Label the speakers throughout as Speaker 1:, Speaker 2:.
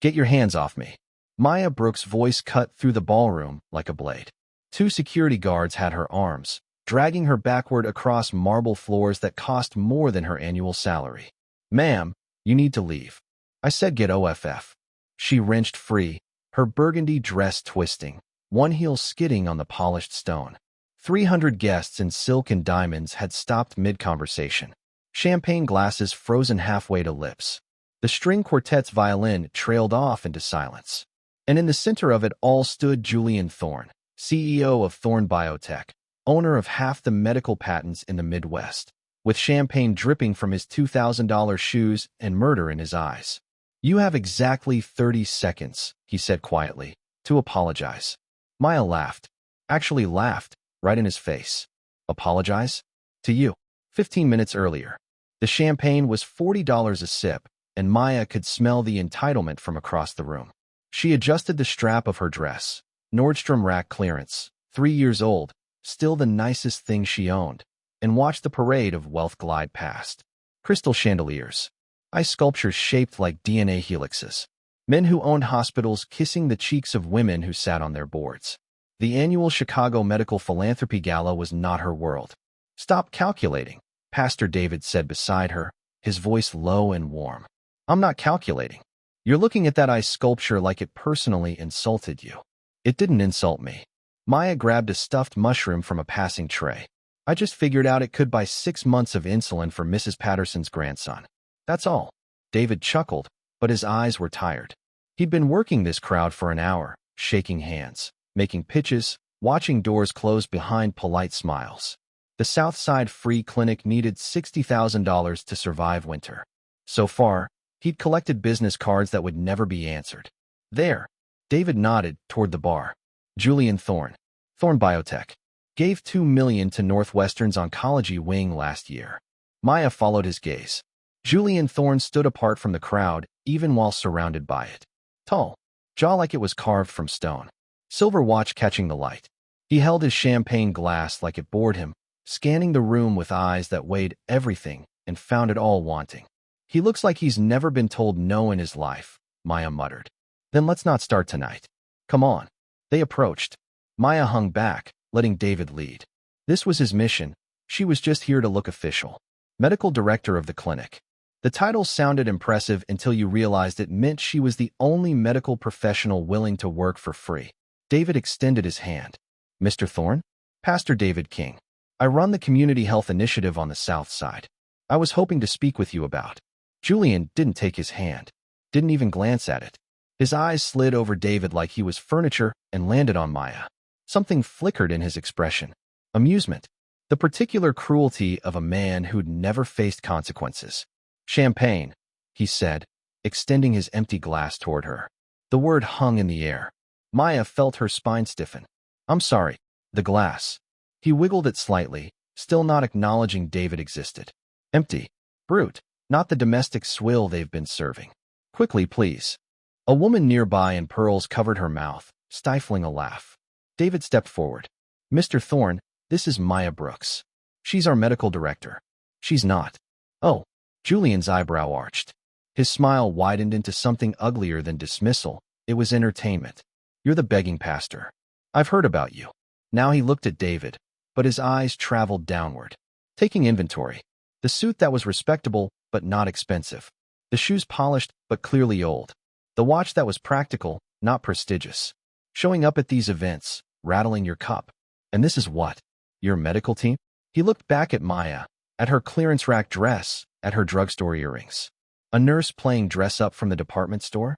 Speaker 1: Get your hands off me. Maya Brooks' voice cut through the ballroom like a blade. Two security guards had her arms, dragging her backward across marble floors that cost more than her annual salary. Ma'am, you need to leave. I said get off. She wrenched free, her burgundy dress twisting, one heel skidding on the polished stone. 300 guests in silk and diamonds had stopped mid-conversation, champagne glasses frozen halfway to lips. The string quartet's violin trailed off into silence. And in the center of it all stood Julian Thorne, CEO of Thorne Biotech, owner of half the medical patents in the Midwest, with champagne dripping from his $2,000 shoes and murder in his eyes. You have exactly 30 seconds, he said quietly, to apologize. Maya laughed. Actually laughed, right in his face. Apologize? To you. 15 minutes earlier. The champagne was $40 a sip, and Maya could smell the entitlement from across the room. She adjusted the strap of her dress. Nordstrom rack clearance, 3 years old, still the nicest thing she owned, and watched the parade of wealth glide past. Crystal chandeliers. Ice sculptures shaped like DNA helixes. Men who owned hospitals kissing the cheeks of women who sat on their boards. The annual Chicago Medical Philanthropy Gala was not her world. Stop calculating, Pastor David said beside her, his voice low and warm. I'm not calculating. You're looking at that ice sculpture like it personally insulted you. It didn't insult me. Maya grabbed a stuffed mushroom from a passing tray. I just figured out it could buy 6 months of insulin for Mrs. Patterson's grandson. That's all. David chuckled, but his eyes were tired. He'd been working this crowd for an hour, shaking hands, making pitches, watching doors close behind polite smiles. The Southside Free Clinic needed $60,000 to survive winter. So far, he'd collected business cards that would never be answered. There, David nodded toward the bar. Julian Thorne, Thorne Biotech, gave $2 million to Northwestern's oncology wing last year. Maya followed his gaze. Julian Thorne stood apart from the crowd, even while surrounded by it. Tall, jaw like it was carved from stone. Silver watch catching the light. He held his champagne glass like it bored him, scanning the room with eyes that weighed everything and found it all wanting. He looks like he's never been told no in his life, Maya muttered. Then let's not start tonight. Come on. They approached. Maya hung back, letting David lead. This was his mission. She was just here to look official. Medical director of the clinic. The title sounded impressive until you realized it meant she was the only medical professional willing to work for free. David extended his hand. Mr. Thorne? Pastor David King. I run the community health initiative on the South Side. I was hoping to speak with you about. Julian didn't take his hand. Didn't even glance at it. His eyes slid over David like he was furniture and landed on Maya. Something flickered in his expression. Amusement. The particular cruelty of a man who'd never faced consequences. Champagne, he said, extending his empty glass toward her. The word hung in the air. Maya felt her spine stiffen. I'm sorry. The glass. He wiggled it slightly, still not acknowledging David existed. Empty. Brute. Not the domestic swill they've been serving. Quickly, please. A woman nearby in pearls covered her mouth, stifling a laugh. David stepped forward. Mr. Thorne, this is Maya Brooks. She's our medical director. She's not. Oh. Julian's eyebrow arched. His smile widened into something uglier than dismissal. It was entertainment. You're the begging pastor. I've heard about you. Now he looked at David, but his eyes traveled downward. Taking inventory. The suit that was respectable, but not expensive. The shoes polished, but clearly old. The watch that was practical, not prestigious. Showing up at these events, rattling your cup. And this is what? Your medical team? He looked back at Maya, at her clearance rack dress, at her drugstore earrings. A nurse playing dress-up from the department store?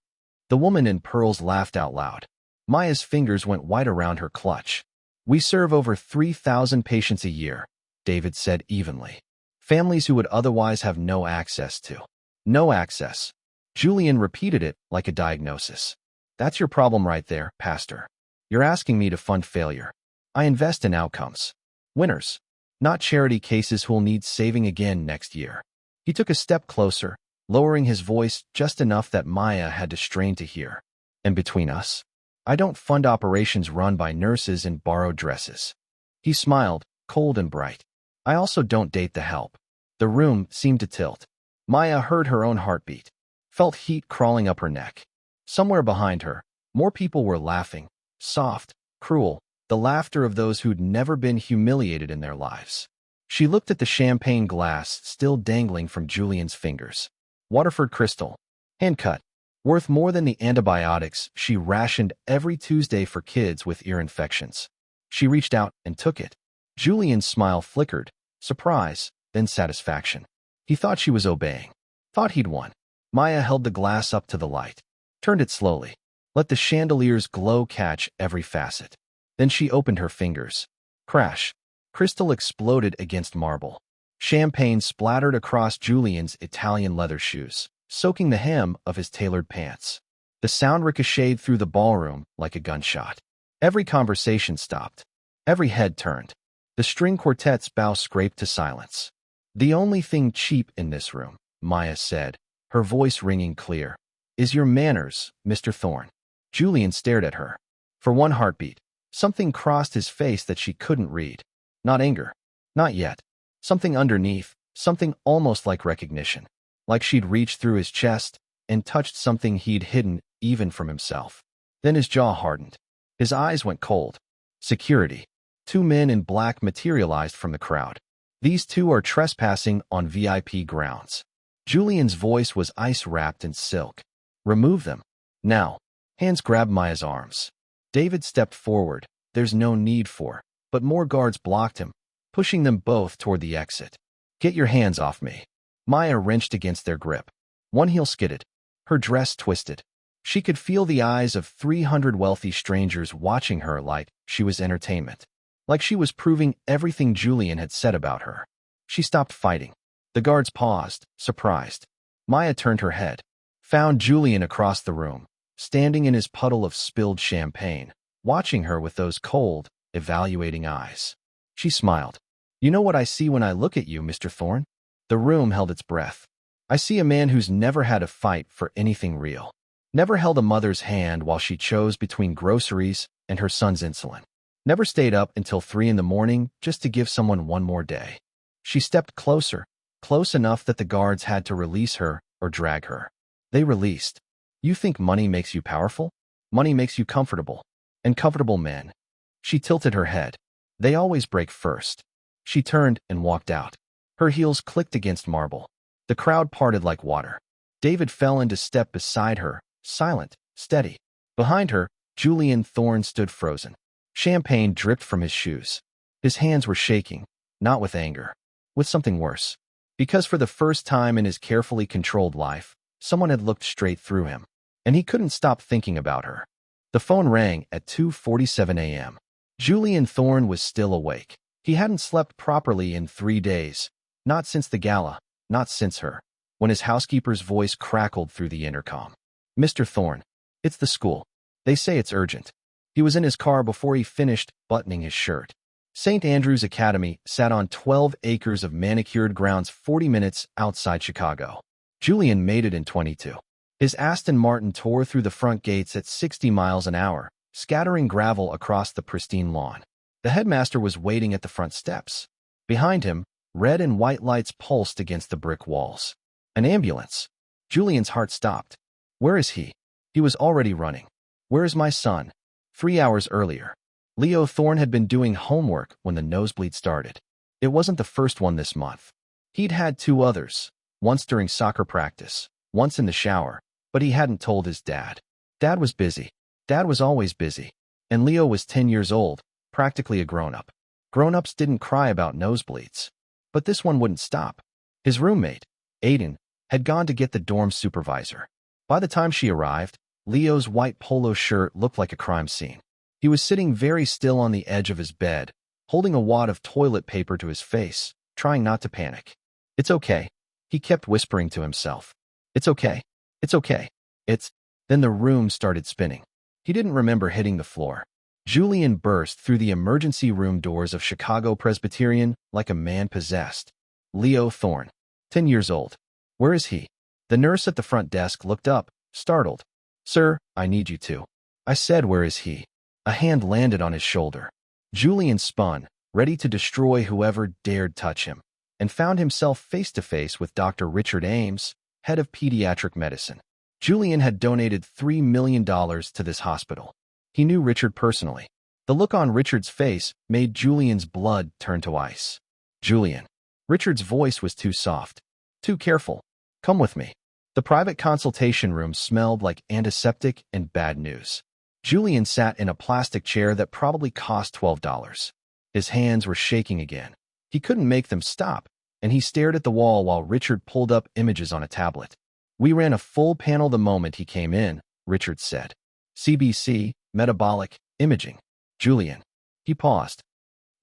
Speaker 1: The woman in pearls laughed out loud. Maya's fingers went white around her clutch. We serve over 3,000 patients a year, David said evenly. Families who would otherwise have no access to. No access. Julian repeated it like a diagnosis. That's your problem right there, Pastor. You're asking me to fund failure. I invest in outcomes. Winners. Not charity cases who'll need saving again next year. He took a step closer, lowering his voice just enough that Maya had to strain to hear. And between us, I don't fund operations run by nurses in borrowed dresses. He smiled, cold and bright. I also don't date the help. The room seemed to tilt. Maya heard her own heartbeat, felt heat crawling up her neck. Somewhere behind her, more people were laughing, soft, cruel, the laughter of those who'd never been humiliated in their lives. She looked at the champagne glass still dangling from Julian's fingers. Waterford crystal. Hand-cut. Worth more than the antibiotics she rationed every Tuesday for kids with ear infections. She reached out and took it. Julian's smile flickered, surprise, then satisfaction. He thought she was obeying. Thought he'd won. Maya held the glass up to the light. Turned it slowly. Let the chandelier's glow catch every facet. Then she opened her fingers. Crash. Crystal exploded against marble. Champagne splattered across Julian's Italian leather shoes, soaking the hem of his tailored pants. The sound ricocheted through the ballroom like a gunshot. Every conversation stopped. Every head turned. The string quartet's bow scraped to silence. "The only thing cheap in this room," Maya said, her voice ringing clear, "is your manners, Mr. Thorne." Julian stared at her. For one heartbeat, something crossed his face that she couldn't read. Not anger. Not yet. Something underneath, something almost like recognition. Like she'd reached through his chest and touched something he'd hidden even from himself. Then his jaw hardened. His eyes went cold. Security. Two men in black materialized from the crowd. "These two are trespassing on VIP grounds." Julian's voice was ice-wrapped in silk. "Remove them. Now." Hands grabbed Maya's arms. David stepped forward. There's no need for. But more guards blocked him, pushing them both toward the exit. "Get your hands off me." Maya wrenched against their grip. One heel skidded. Her dress twisted. She could feel the eyes of 300 wealthy strangers watching her like she was entertainment. Like she was proving everything Julian had said about her. She stopped fighting. The guards paused, surprised. Maya turned her head. Found Julian across the room, standing in his puddle of spilled champagne, watching her with those cold, evaluating eyes. She smiled. "You know what I see when I look at you, Mr. Thorne?" The room held its breath. "I see a man who's never had a fight for anything real. Never held a mother's hand while she chose between groceries and her son's insulin. Never stayed up until 3 in the morning just to give someone one more day." She stepped closer, close enough that the guards had to release her or drag her. They released. "You think money makes you powerful? Money makes you comfortable. And comfortable men." She tilted her head. "They always break first." She turned and walked out. Her heels clicked against marble. The crowd parted like water. David fell into step beside her, silent, steady. Behind her, Julian Thorne stood frozen. Champagne dripped from his shoes. His hands were shaking, not with anger, with something worse. Because for the first time in his carefully controlled life, someone had looked straight through him, and he couldn't stop thinking about her. The phone rang at 2:47 a.m. Julian Thorne was still awake. He hadn't slept properly in 3 days, not since the gala, not since her, when his housekeeper's voice crackled through the intercom. "Mr. Thorne, it's the school. They say it's urgent." He was in his car before he finished buttoning his shirt. St. Andrew's Academy sat on 12 acres of manicured grounds 40 minutes outside Chicago. Julian made it in 22. His Aston Martin tore through the front gates at 60 miles an hour, scattering gravel across the pristine lawn. The headmaster was waiting at the front steps. Behind him, red and white lights pulsed against the brick walls. An ambulance. Julian's heart stopped. Where is he? He was already running. Where is my son? 3 hours earlier. Leo Thorne had been doing homework when the nosebleed started. It wasn't the first one this month. He'd had 2 others, once during soccer practice, once in the shower, but he hadn't told his dad. Dad was busy. Dad was always busy. And Leo was 10 years old, practically a grown-up. Grown-ups didn't cry about nosebleeds. But this one wouldn't stop. His roommate, Aiden, had gone to get the dorm supervisor. By the time she arrived, Leo's white polo shirt looked like a crime scene. He was sitting very still on the edge of his bed, holding a wad of toilet paper to his face, trying not to panic. "It's okay," he kept whispering to himself. "It's okay. It's okay. It's—" Then the room started spinning. He didn't remember hitting the floor. Julian burst through the emergency room doors of Chicago Presbyterian like a man possessed. Leo Thorne, 10 years old. Where is he? The nurse at the front desk looked up, startled. "Sir, I need you to." I said, "Where is he?" A hand landed on his shoulder. Julian spun, ready to destroy whoever dared touch him, and found himself face to face with Dr. Richard Ames, head of pediatric medicine. Julian had donated $3 million to this hospital. He knew Richard personally. The look on Richard's face made Julian's blood turn to ice. Julian. Richard's voice was too soft. Too careful. Come with me. The private consultation room smelled like antiseptic and bad news. Julian sat in a plastic chair that probably cost $12. His hands were shaking again. He couldn't make them stop, and he stared at the wall while Richard pulled up images on a tablet. We ran a full panel the moment he came in, Richard said. CBC, metabolic, imaging. Julian. He paused.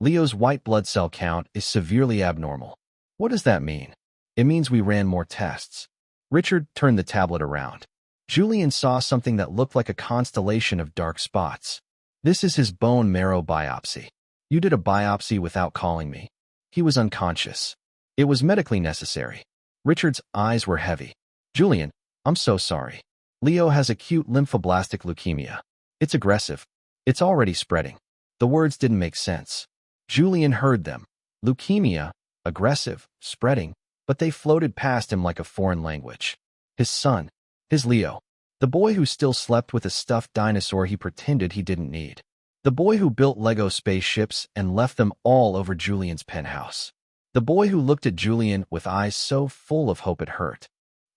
Speaker 1: Leo's white blood cell count is severely abnormal. What does that mean? It means we ran more tests. Richard turned the tablet around. Julian saw something that looked like a constellation of dark spots. This is his bone marrow biopsy. You did a biopsy without calling me. He was unconscious. It was medically necessary. Richard's eyes were heavy. Julian, I'm so sorry. Leo has acute lymphoblastic leukemia. It's aggressive. It's already spreading. The words didn't make sense. Julian heard them. Leukemia, aggressive, spreading, but they floated past him like a foreign language. His son. His Leo. The boy who still slept with a stuffed dinosaur he pretended he didn't need. The boy who built Lego spaceships and left them all over Julian's penthouse. The boy who looked at Julian with eyes so full of hope it hurt.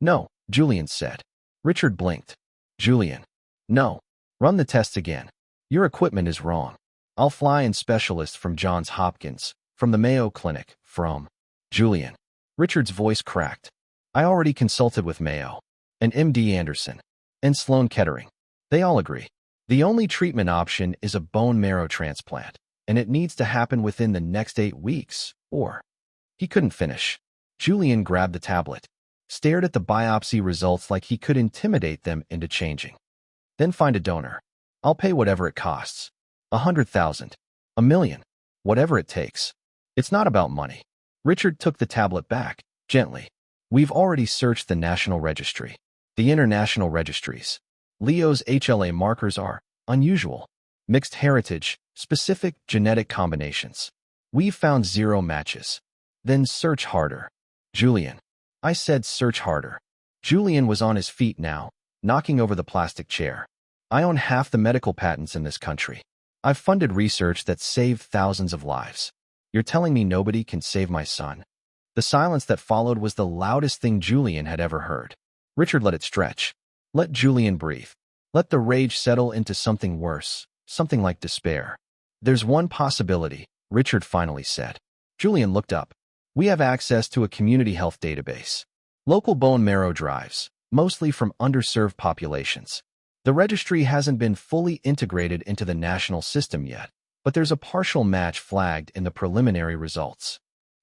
Speaker 1: No, Julian said. Richard blinked. Julian. No. Run the tests again. Your equipment is wrong. I'll fly in specialists from Johns Hopkins, from the Mayo Clinic, from Julian. Richard's voice cracked. I already consulted with Mayo, and MD Anderson, and Sloan Kettering. They all agree. The only treatment option is a bone marrow transplant, and it needs to happen within the next 8 weeks, or... He couldn't finish. Julian grabbed the tablet, stared at the biopsy results like he could intimidate them into changing. Then find a donor. I'll pay whatever it costs. 100,000. 1 million. Whatever it takes. It's not about money. Richard took the tablet back, gently. We've already searched the National Registry. The international registries. Leo's HLA markers are unusual. Mixed heritage, specific genetic combinations. We've found 0 matches. Then search harder. Julian. I said search harder. Julian was on his feet now, knocking over the plastic chair. I own half the medical patents in this country. I've funded research that saved thousands of lives. You're telling me nobody can save my son? The silence that followed was the loudest thing Julian had ever heard. Richard let it stretch. Let Julian breathe. Let the rage settle into something worse, something like despair. There's one possibility, Richard finally said. Julian looked up. We have access to a community health database. Local bone marrow drives, mostly from underserved populations. The registry hasn't been fully integrated into the national system yet, but there's a partial match flagged in the preliminary results.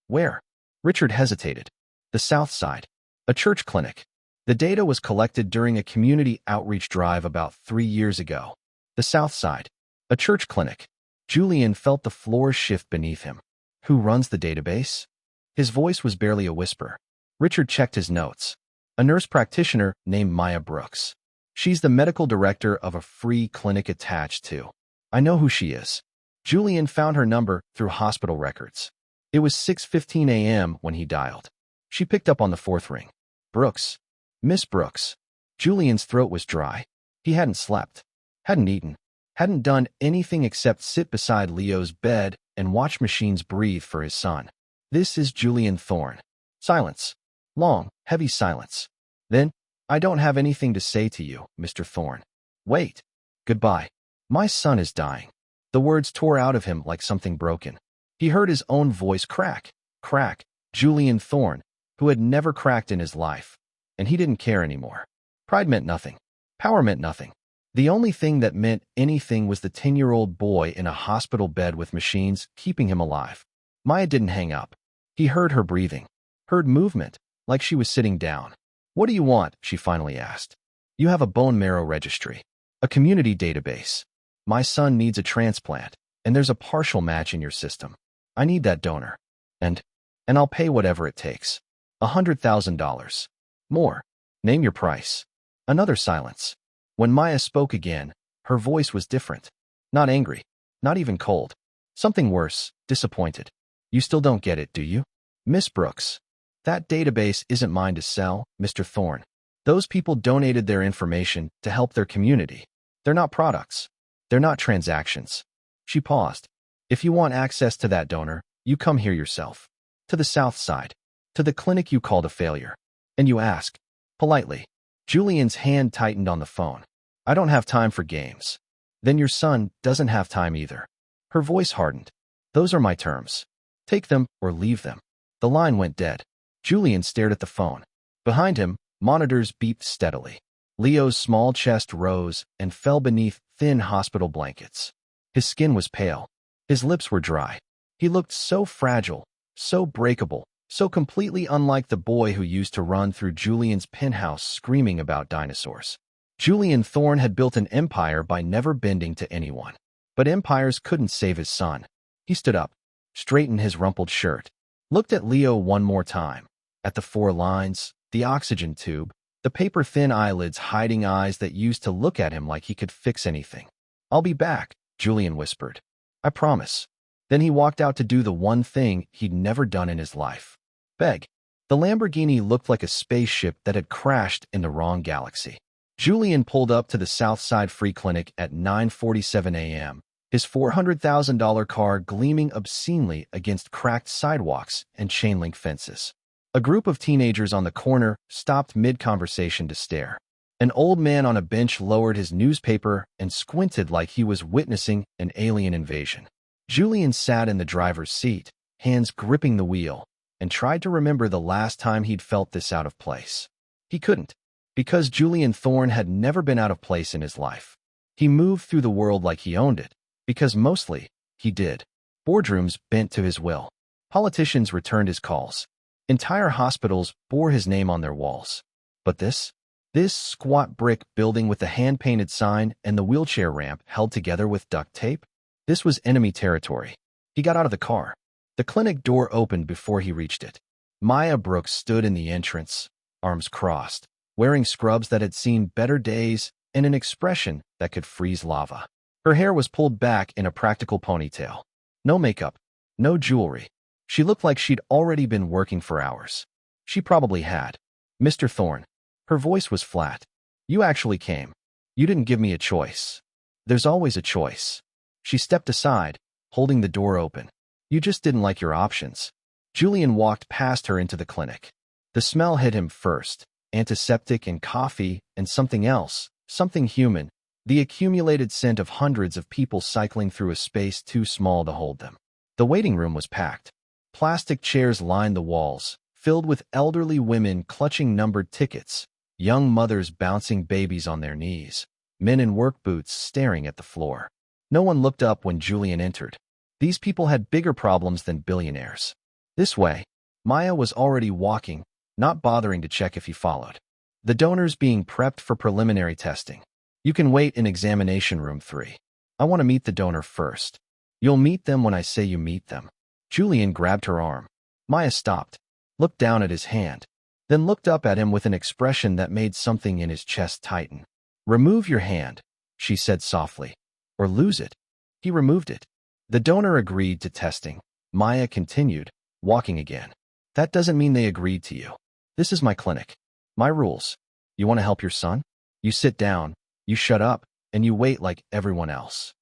Speaker 1: Where? Richard hesitated. The South Side. A church clinic. The data was collected during a community outreach drive about 3 years ago. The South Side. A church clinic. Julian felt the floor shift beneath him. Who runs the database? His voice was barely a whisper. Richard checked his notes. A nurse practitioner named Maya Brooks. She's the medical director of a free clinic attached to. I know who she is. Julian found her number through hospital records. It was 6:15 a.m. when he dialed. She picked up on the 4th ring. Brooks. Miss Brooks. Julian's throat was dry. He hadn't slept. Hadn't eaten. Hadn't done anything except sit beside Leo's bed and watch machines breathe for his son. This is Julian Thorne. Silence. Long, heavy silence. Then, I don't have anything to say to you, Mr. Thorne. Wait. Goodbye. My son is dying. The words tore out of him like something broken. He heard his own voice crack. Crack. Julian Thorne, who had never cracked in his life. And he didn't care anymore. Pride meant nothing. Power meant nothing. The only thing that meant anything was the 10-year-old boy in a hospital bed with machines keeping him alive. Maya didn't hang up. He heard her breathing. Heard movement, like she was sitting down. What do you want? She finally asked. You have a bone marrow registry. A community database. My son needs a transplant, and there's a partial match in your system. I need that donor. And I'll pay whatever it takes. $100,000. More. Name your price. Another silence. When Maya spoke again, her voice was different. Not angry. Not even cold. Something worse, disappointed. You still don't get it, do you? Miss Brooks. That database isn't mine to sell, Mr. Thorne. Those people donated their information to help their community. They're not products. They're not transactions. She paused. If you want access to that donor, you come here yourself. To the south side. To the clinic you called a failure. And you ask. Politely. Julian's hand tightened on the phone. I don't have time for games. Then your son doesn't have time either. Her voice hardened. Those are my terms. Take them or leave them. The line went dead. Julian stared at the phone. Behind him, monitors beeped steadily. Leo's small chest rose and fell beneath thin hospital blankets. His skin was pale. His lips were dry. He looked so fragile, so breakable, so completely unlike the boy who used to run through Julian's penthouse screaming about dinosaurs. Julian Thorne had built an empire by never bending to anyone. But empires couldn't save his son. He stood up, straightened his rumpled shirt, looked at Leo one more time, at the 4 lines, the oxygen tube, the paper-thin eyelids hiding eyes that used to look at him like he could fix anything. I'll be back, Julian whispered. I promise. Then he walked out to do the one thing he'd never done in his life. Beg. The Lamborghini looked like a spaceship that had crashed in the wrong galaxy. Julian pulled up to the Southside Free Clinic at 9:47 a.m., his $400,000 car gleaming obscenely against cracked sidewalks and chain-link fences. A group of teenagers on the corner stopped mid-conversation to stare. An old man on a bench lowered his newspaper and squinted like he was witnessing an alien invasion. Julian sat in the driver's seat, hands gripping the wheel, and tried to remember the last time he'd felt this out of place. He couldn't, because Julian Thorne had never been out of place in his life. He moved through the world like he owned it, because mostly, he did. Boardrooms bent to his will. Politicians returned his calls. Entire hospitals bore his name on their walls. But this squat brick building with the hand-painted sign and the wheelchair ramp held together with duct tape? This was enemy territory. He got out of the car. The clinic door opened before he reached it. Maya Brooks stood in the entrance, arms crossed, wearing scrubs that had seen better days and an expression that could freeze lava. Her hair was pulled back in a practical ponytail. No makeup, no jewelry. She looked like she'd already been working for hours. She probably had. Mr. Thorne. Her voice was flat. You actually came. You didn't give me a choice. There's always a choice. She stepped aside, holding the door open. You just didn't like your options. Julian walked past her into the clinic. The smell hit him first, antiseptic and coffee and something else, something human, the accumulated scent of hundreds of people cycling through a space too small to hold them. The waiting room was packed. Plastic chairs lined the walls, filled with elderly women clutching numbered tickets, young mothers bouncing babies on their knees, men in work boots staring at the floor. No one looked up when Julian entered. These people had bigger problems than billionaires. This way, Maya was already walking, not bothering to check if he followed. The donors being prepped for preliminary testing. You can wait in examination room 3. I want to meet the donor first. You'll meet them when I say you meet them. Julian grabbed her arm. Maya stopped, looked down at his hand, then looked up at him with an expression that made something in his chest tighten. Remove your hand, she said softly, or lose it. He removed it. The donor agreed to testing. Maya continued, walking again. That doesn't mean they agreed to you. This is my clinic. My rules. You want to help your son? You sit down, you shut up, and you wait like everyone else.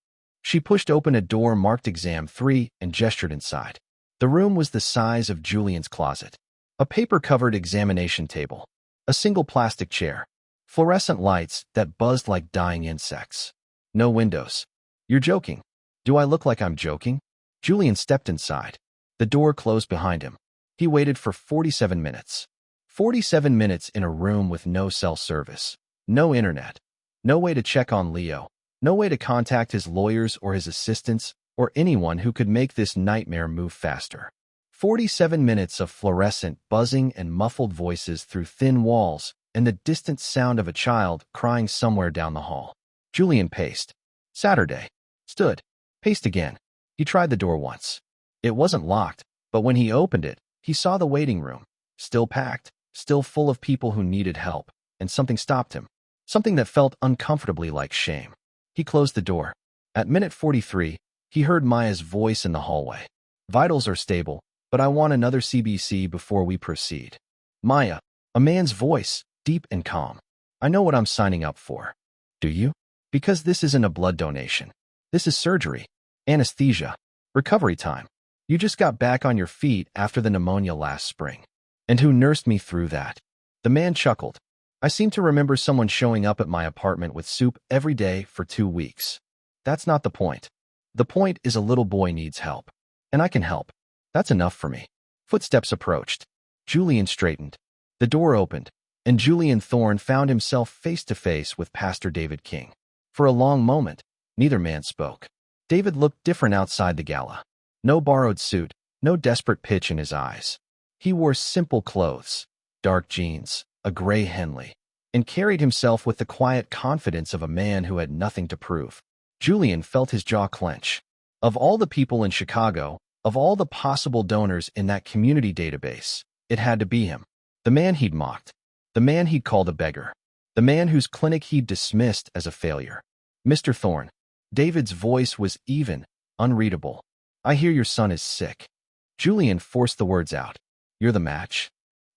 Speaker 1: She pushed open a door marked Exam 3 and gestured inside. The room was the size of Julian's closet. A paper-covered examination table. A single plastic chair. Fluorescent lights that buzzed like dying insects. No windows. You're joking. Do I look like I'm joking? Julian stepped inside. The door closed behind him. He waited for 47 minutes. 47 minutes in a room with no cell service. No internet. No way to check on Leo. No way to contact his lawyers or his assistants or anyone who could make this nightmare move faster. 47 minutes of fluorescent buzzing and muffled voices through thin walls and the distant sound of a child crying somewhere down the hall. Julian paced. Saturday. Stood. Paced again. He tried the door once. It wasn't locked, but when he opened it, he saw the waiting room. Still packed, still full of people who needed help, and something stopped him. Something that felt uncomfortably like shame. He closed the door. At minute 43, he heard Maya's voice in the hallway. Vitals are stable, but I want another CBC before we proceed. Maya, a man's voice, deep and calm. I know what I'm signing up for. Do you? Because this isn't a blood donation. This is surgery, anesthesia, recovery time. You just got back on your feet after the pneumonia last spring. And who nursed me through that? The man chuckled. I seem to remember someone showing up at my apartment with soup every day for 2 weeks. That's not the point. The point is a little boy needs help. And I can help. That's enough for me. Footsteps approached. Julian straightened. The door opened, and Julian Thorne found himself face to face with Pastor David King. For a long moment, neither man spoke. David looked different outside the gala. No borrowed suit, no desperate pitch in his eyes. He wore simple clothes, dark jeans, a gray Henley, and carried himself with the quiet confidence of a man who had nothing to prove. Julian felt his jaw clench. Of all the people in Chicago, of all the possible donors in that community database, it had to be him. The man he'd mocked. The man he'd called a beggar. The man whose clinic he'd dismissed as a failure. Mr. Thorne. David's voice was even, unreadable. I hear your son is sick. Julian forced the words out. You're the match?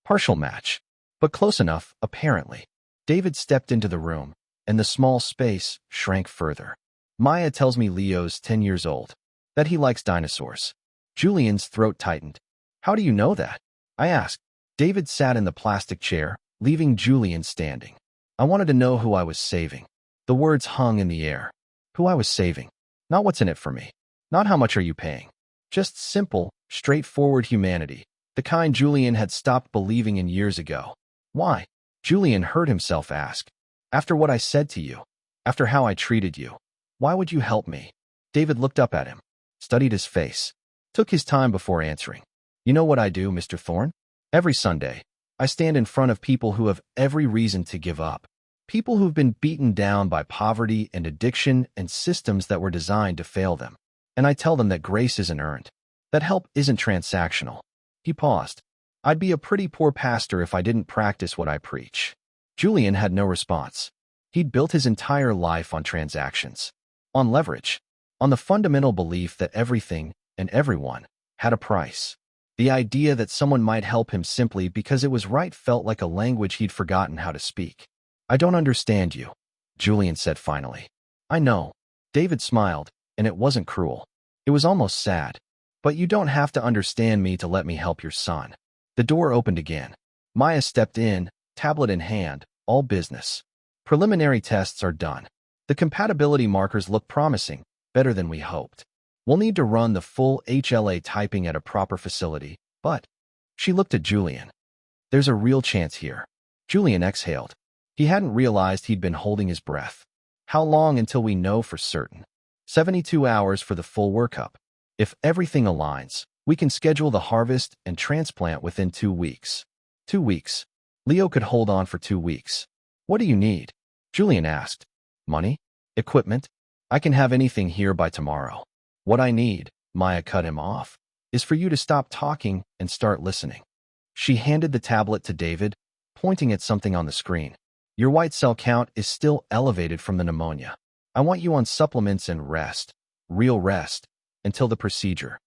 Speaker 1: Partial match. But close enough, apparently. David stepped into the room, and the small space shrank further. Maya tells me Leo's 10 years old. That he likes dinosaurs. Julian's throat tightened. How do you know that? I asked. David sat in the plastic chair, leaving Julian standing. I wanted to know who I was saving. The words hung in the air. Who I was saving. Not what's in it for me. Not how much are you paying. Just simple, straightforward humanity. The kind Julian had stopped believing in years ago. Why? Julian heard himself ask. After what I said to you. After how I treated you. Why would you help me? David looked up at him. Studied his face. Took his time before answering. You know what I do, Mr. Thorne? Every Sunday, I stand in front of people who have every reason to give up. People who've been beaten down by poverty and addiction and systems that were designed to fail them. And I tell them that grace isn't earned. That help isn't transactional. He paused. I'd be a pretty poor pastor if I didn't practice what I preach. Julian had no response. He'd built his entire life on transactions. On leverage. On the fundamental belief that everything and everyone had a price. The idea that someone might help him simply because it was right felt like a language he'd forgotten how to speak. I don't understand you, Julian said finally. I know. David smiled, and it wasn't cruel. It was almost sad. But you don't have to understand me to let me help your son. The door opened again. Maya stepped in, tablet in hand, all business. Preliminary tests are done. The compatibility markers look promising, better than we hoped. We'll need to run the full HLA typing at a proper facility, but... She looked at Julian. There's a real chance here. Julian exhaled. He hadn't realized he'd been holding his breath. How long until we know for certain? 72 hours for the full workup. If everything aligns, we can schedule the harvest and transplant within 2 weeks. 2 weeks. Leo could hold on for 2 weeks. What do you need? Julian asked. Money? Equipment? I can have anything here by tomorrow. What I need, Maya cut him off, is for you to stop talking and start listening. She handed the tablet to David, pointing at something on the screen. Your white cell count is still elevated from the pneumonia. I want you on supplements and rest, real rest, until the procedure.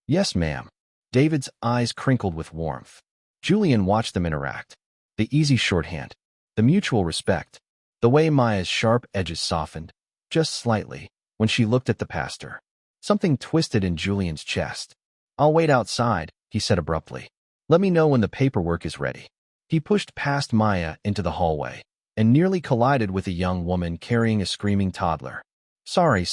Speaker 1: Yes, ma'am. David's eyes crinkled with warmth. Julian watched them interact. The easy shorthand, the mutual respect, the way Maya's sharp edges softened, just slightly, when she looked at the pastor. Something twisted in Julian's chest. I'll wait outside, he said abruptly. Let me know when the paperwork is ready. He pushed past Maya into the hallway and nearly collided with a young woman carrying a screaming toddler. Sorry.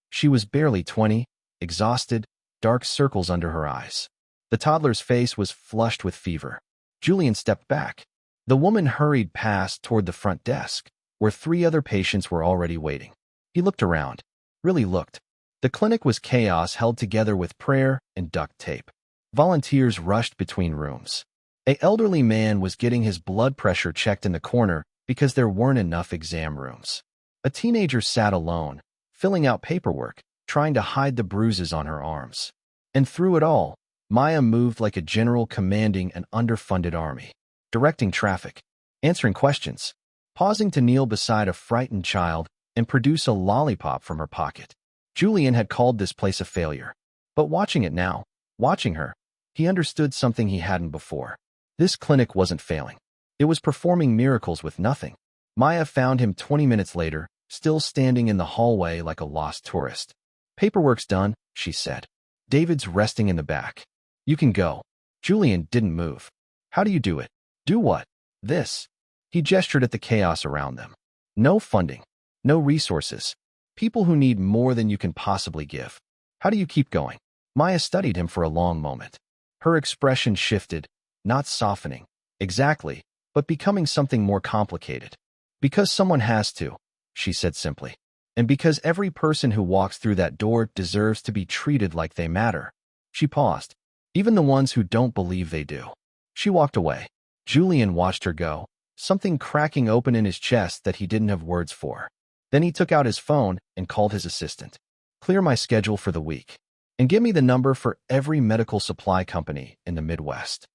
Speaker 1: She was barely 20, exhausted, dark circles under her eyes. The toddler's face was flushed with fever. Julian stepped back. The woman hurried past toward the front desk, where 3 other patients were already waiting. He looked around. Really looked. The clinic was chaos held together with prayer and duct tape. Volunteers rushed between rooms. An elderly man was getting his blood pressure checked in the corner because there weren't enough exam rooms. A teenager sat alone, filling out paperwork, trying to hide the bruises on her arms. And through it all, Maya moved like a general commanding an underfunded army, directing traffic, answering questions, pausing to kneel beside a frightened child and produce a lollipop from her pocket. Julian had called this place a failure. But watching it now, watching her, he understood something he hadn't before. This clinic wasn't failing. It was performing miracles with nothing. Maya found him 20 minutes later, still standing in the hallway like a lost tourist. "Paperwork's done," she said. "David's resting in the back. You can go." Julian didn't move. "How do you do it?" "Do what?" "This." He gestured at the chaos around them. "No funding. No resources. People who need more than you can possibly give. How do you keep going?" Maya studied him for a long moment. Her expression shifted, not softening, exactly, but becoming something more complicated. "Because someone has to," she said simply. "And because every person who walks through that door deserves to be treated like they matter." She paused. "Even the ones who don't believe they do." She walked away. Julian watched her go, something cracking open in his chest that he didn't have words for. Then he took out his phone and called his assistant. "Clear my schedule for the week. And give me the number for every medical supply company in the Midwest."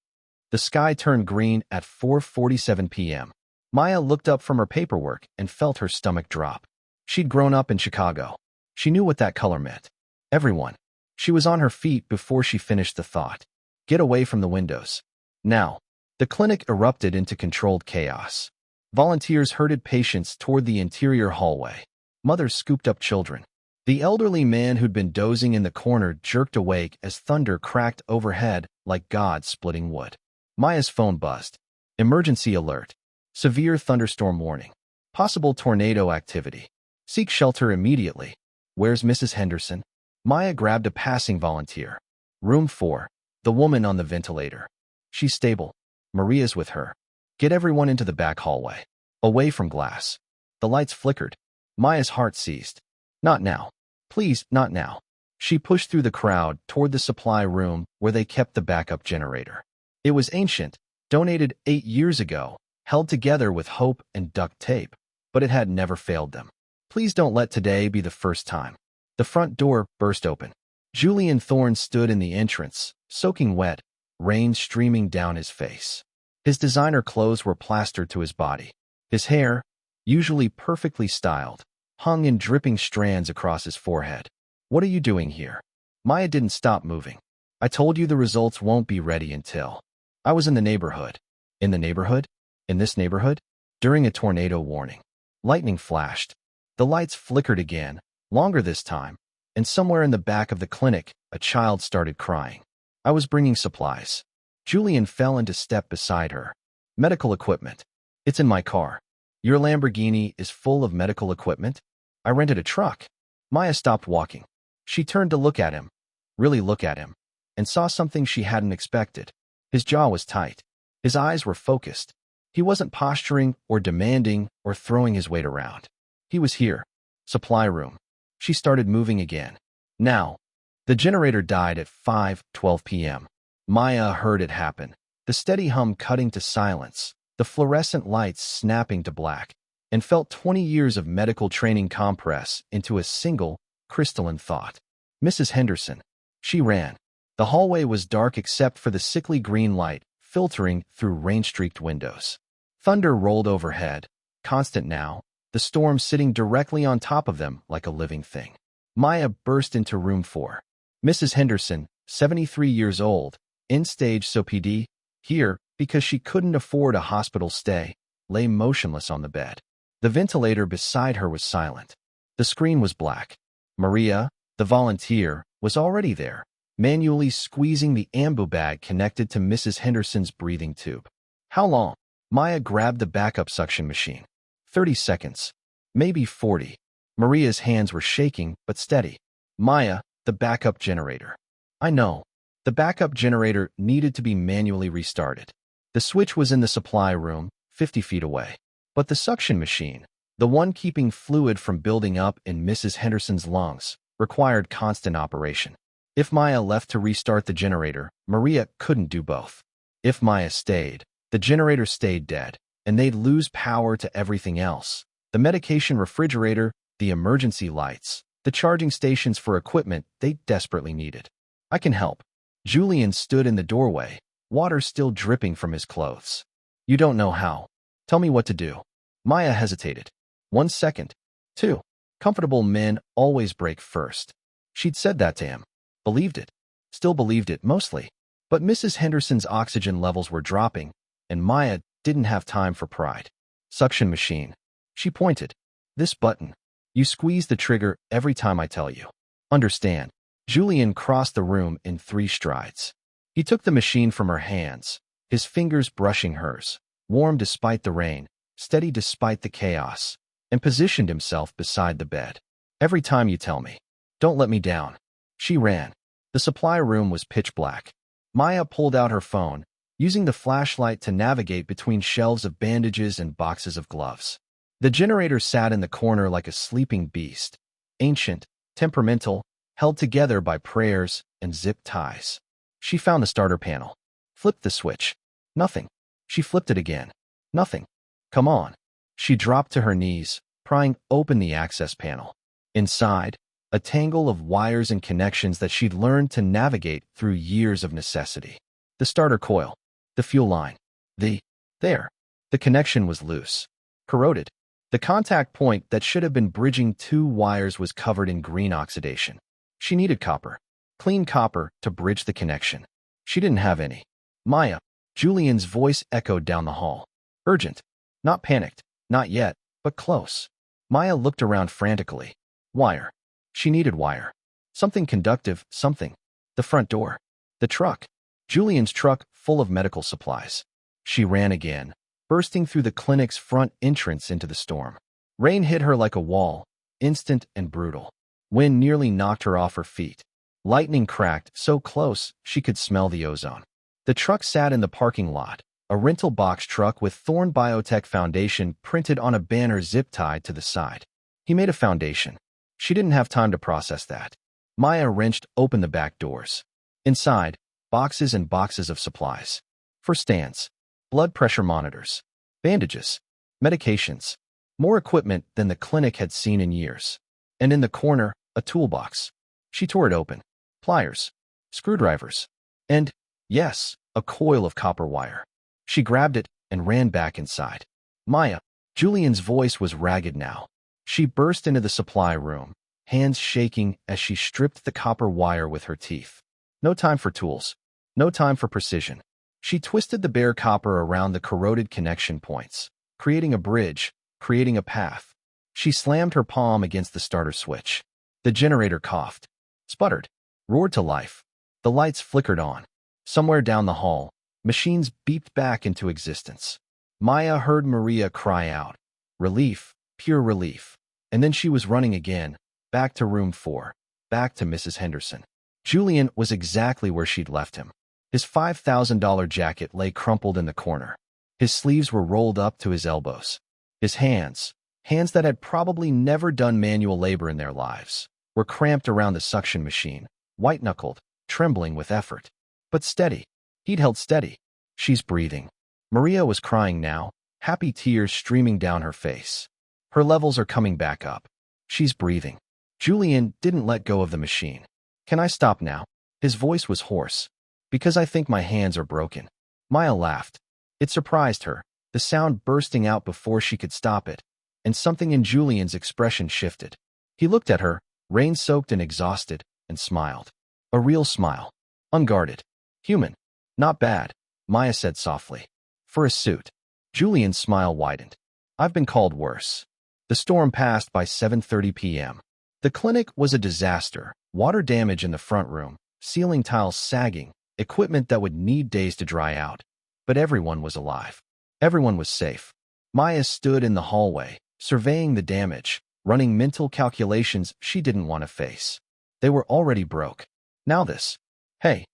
Speaker 1: The sky turned green at 4:47 p.m. Maya looked up from her paperwork and felt her stomach drop. She'd grown up in Chicago. She knew what that color meant. Everyone. She was on her feet before she finished the thought. Get away from the windows. Now. The clinic erupted into controlled chaos. Volunteers herded patients toward the interior hallway. Mothers scooped up children. The elderly man who'd been dozing in the corner jerked awake as thunder cracked overhead like God splitting wood. Maya's phone buzzed. Emergency alert. Severe thunderstorm warning. Possible tornado activity. Seek shelter immediately. Where's Mrs. Henderson? Maya grabbed a passing volunteer. Room 4. The woman on the ventilator. She's stable. Maria's with her. Get everyone into the back hallway. Away from glass. The lights flickered. Maya's heart seized. Not now. Please, not now. She pushed through the crowd toward the supply room where they kept the backup generator. It was ancient, donated 8 years ago, held together with hope and duct tape, but it had never failed them. Please don't let today be the first time. The front door burst open. Julian Thorne stood in the entrance, soaking wet, rain streaming down his face. His designer clothes were plastered to his body. His hair, usually perfectly styled, hung in dripping strands across his forehead. "What are you doing here?" Maya didn't stop moving. "I told you the results won't be ready until." "I was in the neighborhood." "In the neighborhood? In this neighborhood?" "During a tornado warning." Lightning flashed. The lights flickered again, longer this time, and somewhere in the back of the clinic, a child started crying. "I was bringing supplies." Julian fell into step beside her. "Medical equipment. It's in my car." "Your Lamborghini is full of medical equipment?" "I rented a truck." Maya stopped walking. She turned to look at him, really look at him, and saw something she hadn't expected. His jaw was tight. His eyes were focused. He wasn't posturing or demanding or throwing his weight around. He was here. Supply room. She started moving again. Now. The generator died at 5:12 p.m. Maya heard it happen. The steady hum cutting to silence, the fluorescent lights snapping to black, and felt 20 years of medical training compress into a single, crystalline thought. Mrs. Henderson. She ran. The hallway was dark except for the sickly green light filtering through rain-streaked windows. Thunder rolled overhead, constant now, the storm sitting directly on top of them like a living thing. Maya burst into room 4. Mrs. Henderson, 73 years old, end-stage COPD, here because she couldn't afford a hospital stay, lay motionless on the bed. The ventilator beside her was silent. The screen was black. Maria, the volunteer, was already there, manually squeezing the ambu bag connected to Mrs. Henderson's breathing tube. How long? Maya grabbed the backup suction machine. 30 seconds. Maybe 40. Maria's hands were shaking, but steady. Maya, the backup generator. I know. The backup generator needed to be manually restarted. The switch was in the supply room, 50 feet away. But the suction machine, the one keeping fluid from building up in Mrs. Henderson's lungs, required constant operation. If Maya left to restart the generator, Maria couldn't do both. If Maya stayed, the generator stayed dead, and they'd lose power to everything else. The medication refrigerator, the emergency lights, the charging stations for equipment they desperately needed. I can help. Julian stood in the doorway, water still dripping from his clothes. You don't know how. Tell me what to do. Maya hesitated. 1 second. 2. Comfortable men always break first. She'd said that to him. Believed it. Still believed it, mostly. But Mrs. Henderson's oxygen levels were dropping, and Maya didn't have time for pride. Suction machine. She pointed. This button. You squeeze the trigger every time I tell you. Understand. Julian crossed the room in 3 strides. He took the machine from her hands, his fingers brushing hers, warm despite the rain, steady despite the chaos, and positioned himself beside the bed. Every time you tell me. Don't let me down. She ran. The supply room was pitch black. Maya pulled out her phone, using the flashlight to navigate between shelves of bandages and boxes of gloves. The generator sat in the corner like a sleeping beast, ancient, temperamental, held together by prayers and zip ties. She found the starter panel. Flipped the switch. Nothing. She flipped it again. Nothing. Come on. She dropped to her knees, prying open the access panel. Inside, a tangle of wires and connections that she'd learned to navigate through years of necessity. The starter coil. The fuel line. There. The connection was loose. Corroded. The contact point that should have been bridging 2 wires was covered in green oxidation. She needed copper. Clean copper to bridge the connection. She didn't have any. Maya. Julian's voice echoed down the hall. Urgent. Not panicked. Not yet, but close. Maya looked around frantically. Wire. She needed wire. Something conductive, something. The front door. The truck. Julian's truck full of medical supplies. She ran again, bursting through the clinic's front entrance into the storm. Rain hit her like a wall, instant and brutal. Wind nearly knocked her off her feet. Lightning cracked so close she could smell the ozone. The truck sat in the parking lot, a rental box truck with Thorne Biotech Foundation printed on a banner zip-tied to the side. He made a foundation. She didn't have time to process that. Maya wrenched open the back doors. Inside, boxes and boxes of supplies. For stands, blood pressure monitors, bandages, medications, more equipment than the clinic had seen in years. And in the corner, a toolbox. She tore it open. Pliers, screwdrivers, and, yes, a coil of copper wire. She grabbed it and ran back inside. Maya. Julian's voice was ragged now. She burst into the supply room, hands shaking as she stripped the copper wire with her teeth. No time for tools. No time for precision. She twisted the bare copper around the corroded connection points, creating a bridge, creating a path. She slammed her palm against the starter switch. The generator coughed, sputtered, roared to life. The lights flickered on. Somewhere down the hall, machines beeped back into existence. Maya heard Maria cry out. Relief, pure relief. And then she was running again, back to room 4, back to Mrs. Henderson. Julian was exactly where she'd left him. His $5,000 jacket lay crumpled in the corner. His sleeves were rolled up to his elbows. His hands that had probably never done manual labor in their lives, were cramped around the suction machine, white-knuckled, trembling with effort. But steady. He'd held steady. She's breathing. Maria was crying now, happy tears streaming down her face. Her levels are coming back up. She's breathing. Julian didn't let go of the machine. Can I stop now? His voice was hoarse. Because I think my hands are broken. Maya laughed. It surprised her, the sound bursting out before she could stop it, and something in Julian's expression shifted. He looked at her, rain-soaked and exhausted, and smiled. A real smile. Unguarded. Human. Not bad, Maya said softly. For a suit. Julian's smile widened. I've been called worse. The storm passed by 7:30 p.m. The clinic was a disaster. Water damage in the front room, ceiling tiles sagging, equipment that would need days to dry out. But everyone was alive. Everyone was safe. Maya stood in the hallway, surveying the damage, running mental calculations she didn't want to face. They were already broke. Now this. Hey.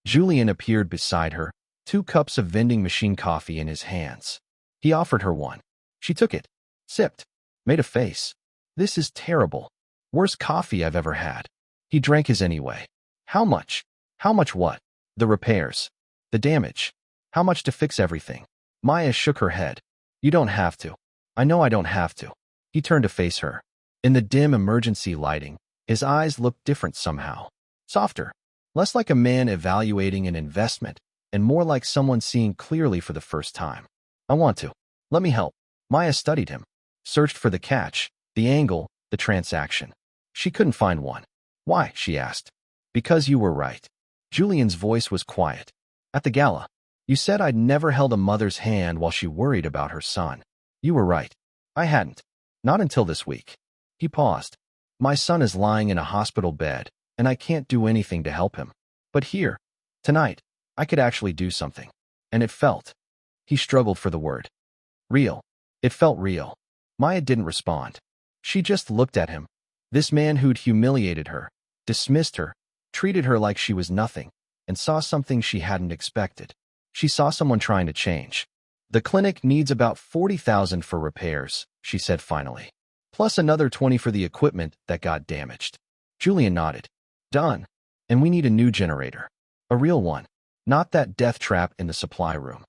Speaker 1: Julian appeared beside her, 2 cups of vending machine coffee in his hands. He offered her one. She took it, sipped, made a face. This is terrible. Worst coffee I've ever had. He drank his anyway. How much? How much what? The repairs. The damage. How much to fix everything? Maya shook her head. You don't have to. I know I don't have to. He turned to face her. In the dim emergency lighting, his eyes looked different somehow. Softer. Less like a man evaluating an investment, and more like someone seeing clearly for the first time. I want to. Let me help. Maya studied him. Searched for the catch, the angle, the transaction. She couldn't find one. Why? She asked. Because you were right. Julian's voice was quiet. At the gala. You said I'd never held a mother's hand while she worried about her son. You were right. I hadn't. Not until this week. He paused. My son is lying in a hospital bed, and I can't do anything to help him. But here, tonight, I could actually do something. And it felt. He struggled for the word. Real. It felt real. Maya didn't respond. She just looked at him. This man who'd humiliated her, dismissed her, treated her like she was nothing, and saw something she hadn't expected. She saw someone trying to change. The clinic needs about $40,000 for repairs, she said finally. Plus another $20,000 for the equipment that got damaged. Julian nodded. Done. And we need a new generator. A real one. Not that death trap in the supply room.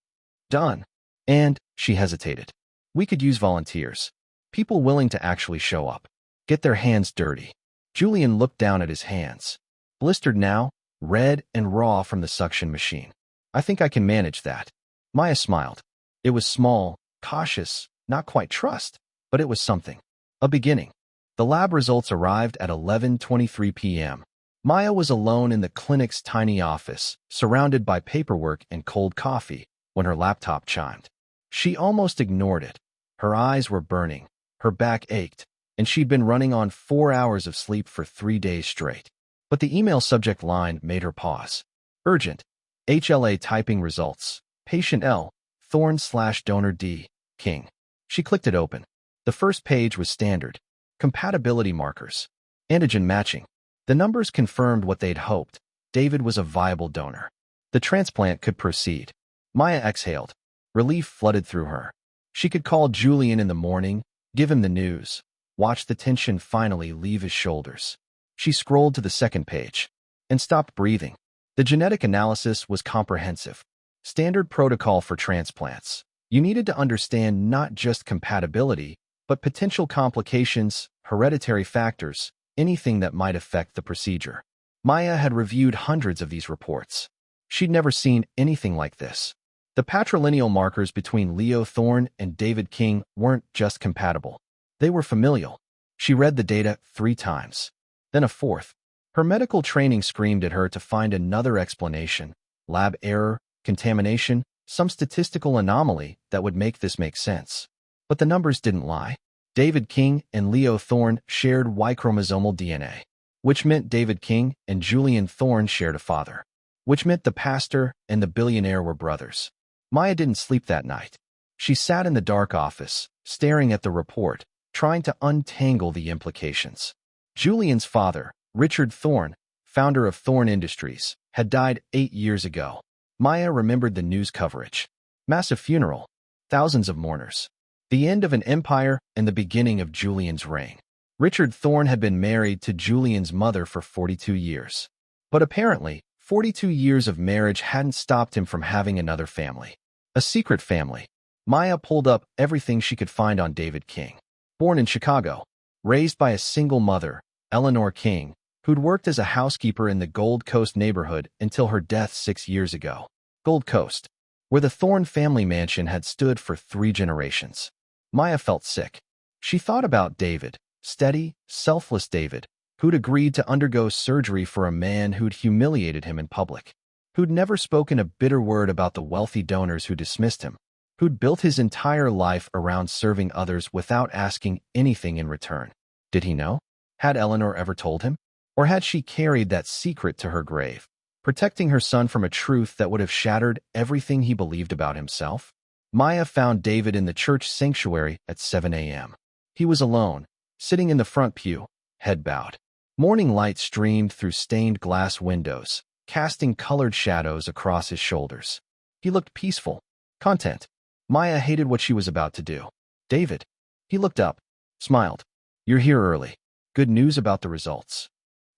Speaker 1: Done. And, she hesitated. We could use volunteers. People willing to actually show up. Get their hands dirty. Julian looked down at his hands. Blistered now, red and raw from the suction machine. I think I can manage that. Maya smiled. It was small, cautious, not quite trust, but it was something. A beginning. The lab results arrived at 11:23 p.m. Maya was alone in the clinic's tiny office, surrounded by paperwork and cold coffee, when her laptop chimed. She almost ignored it. Her eyes were burning, her back ached, and she'd been running on 4 hours of sleep for 3 days straight. But the email subject line made her pause. Urgent. HLA typing results. Patient L. Thorne/donor D. King. She clicked it open. The first page was standard. Compatibility markers. Antigen matching. The numbers confirmed what they'd hoped. David was a viable donor. The transplant could proceed. Maya exhaled. Relief flooded through her. She could call Julian in the morning, give him the news, watch the tension finally leave his shoulders. She scrolled to the second page and stopped breathing. The genetic analysis was comprehensive. Standard protocol for transplants. You needed to understand not just compatibility, but potential complications, hereditary factors, anything that might affect the procedure. Maya had reviewed hundreds of these reports. She'd never seen anything like this. The patrilineal markers between Leo Thorne and David King weren't just compatible. They were familial. She read the data 3 times. Then a fourth. Her medical training screamed at her to find another explanation. Lab error, contamination, some statistical anomaly that would make this make sense. But the numbers didn't lie. David King and Leo Thorne shared Y-chromosomal DNA, which meant David King and Julian Thorne shared a father, which meant the pastor and the billionaire were brothers. Maya didn't sleep that night. She sat in the dark office, staring at the report, trying to untangle the implications. Julian's father, Richard Thorne, founder of Thorne Industries, had died 8 years ago. Maya remembered the news coverage. Massive funeral. Thousands of mourners. The end of an empire and the beginning of Julian's reign. Richard Thorne had been married to Julian's mother for 42 years. But apparently, 42 years of marriage hadn't stopped him from having another family. A secret family. Maya pulled up everything she could find on David King. Born in Chicago. Raised by a single mother, Eleanor King, who'd worked as a housekeeper in the Gold Coast neighborhood until her death 6 years ago. Gold Coast, where the Thorne family mansion had stood for 3 generations. Maya felt sick. She thought about David, steady, selfless David, who'd agreed to undergo surgery for a man who'd humiliated him in public, who'd never spoken a bitter word about the wealthy donors who dismissed him, who'd built his entire life around serving others without asking anything in return. Did he know? Had Eleanor ever told him? Or had she carried that secret to her grave, protecting her son from a truth that would have shattered everything he believed about himself? Maya found David in the church sanctuary at 7 a.m. He was alone, sitting in the front pew, head bowed. Morning light streamed through stained glass windows, casting colored shadows across his shoulders. He looked peaceful, content. Maya hated what she was about to do. David. He looked up, smiled. You're here early. Good news about the results.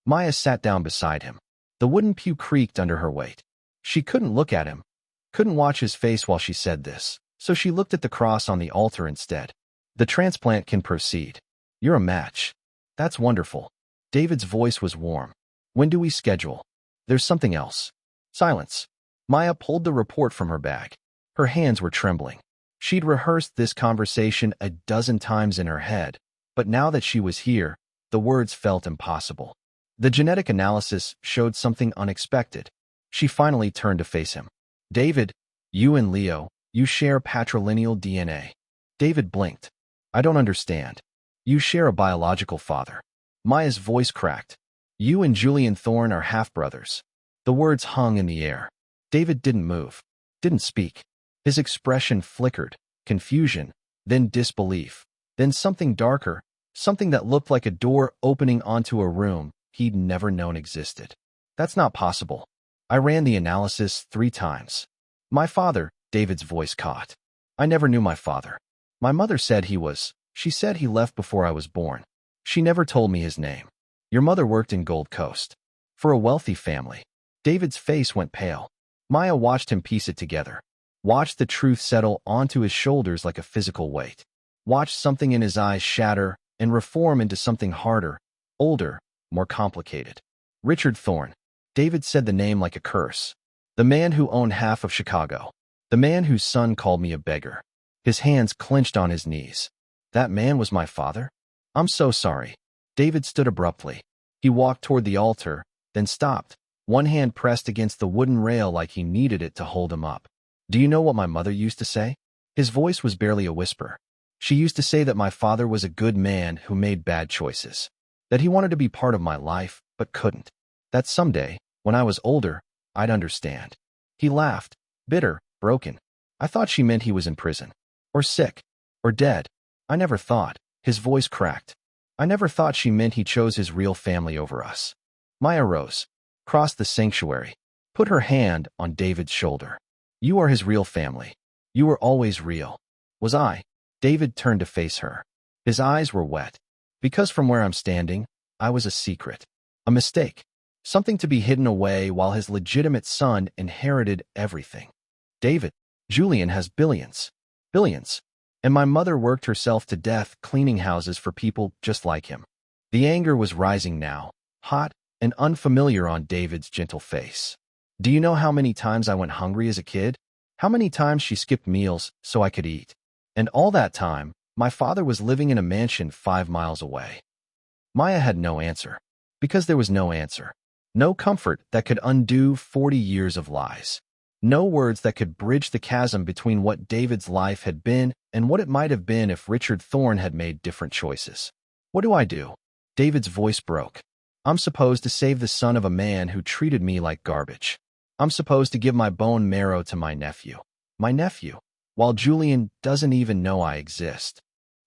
Speaker 1: Maya sat down beside him. The wooden pew creaked under her weight. She couldn't look at him, couldn't watch his face while she said this, so she looked at the cross on the altar instead. The transplant can proceed. You're a match. That's wonderful. David's voice was warm. When do we schedule? There's something else. Silence. Maya pulled the report from her bag. Her hands were trembling. She'd rehearsed this conversation a dozen times in her head, but now that she was here, the words felt impossible. The genetic analysis showed something unexpected. She finally turned to face him. David, You and Leo, you share patrilineal DNA. David blinked. I don't understand. You share a biological father. Maya's voice cracked. You and Julian Thorne are half-brothers. The words hung in the air. David didn't move, didn't speak. His expression flickered, confusion, then disbelief, then something darker, something that looked like a door opening onto a room he'd never known existed. That's not possible. I ran the analysis 3 times. My father, David's voice caught. I never knew my father. My mother said she said he left before I was born. She never told me his name. Your mother worked in Gold Coast. For a wealthy family. David's face went pale. Maya watched him piece it together. Watched the truth settle onto his shoulders like a physical weight. Watched something in his eyes shatter and reform into something harder, older, more complicated. Richard Thorne. David said the name like a curse. The man who owned half of Chicago. The man whose son called me a beggar. His hands clenched on his knees. That man was my father? I'm so sorry. David stood abruptly. He walked toward the altar, then stopped, one hand pressed against the wooden rail like he needed it to hold him up. Do you know what my mother used to say? His voice was barely a whisper. She used to say that my father was a good man who made bad choices. That he wanted to be part of my life, but couldn't. That someday, when I was older, I'd understand. He laughed, bitter, broken. I thought she meant he was in prison. Or sick. Or dead. I never thought. His voice cracked. I never thought she meant he chose his real family over us. Maya rose, crossed the sanctuary, put her hand on David's shoulder. You are his real family. You were always real. Was I? David turned to face her. His eyes were wet. Because from where I'm standing, I was a secret. A mistake. Something to be hidden away while his legitimate son inherited everything. David, Julian has billions. Billions. And my mother worked herself to death cleaning houses for people just like him. The anger was rising now, hot and unfamiliar on David's gentle face. Do you know how many times I went hungry as a kid? How many times she skipped meals so I could eat? And all that time, my father was living in a mansion 5 miles away. Maya had no answer. Because there was no answer. No comfort that could undo 40 years of lies. No words that could bridge the chasm between what David's life had been and what it might have been if Richard Thorne had made different choices. What do I do? David's voice broke. I'm supposed to save the son of a man who treated me like garbage. I'm supposed to give my bone marrow to my nephew. My nephew. While Julian doesn't even know I exist.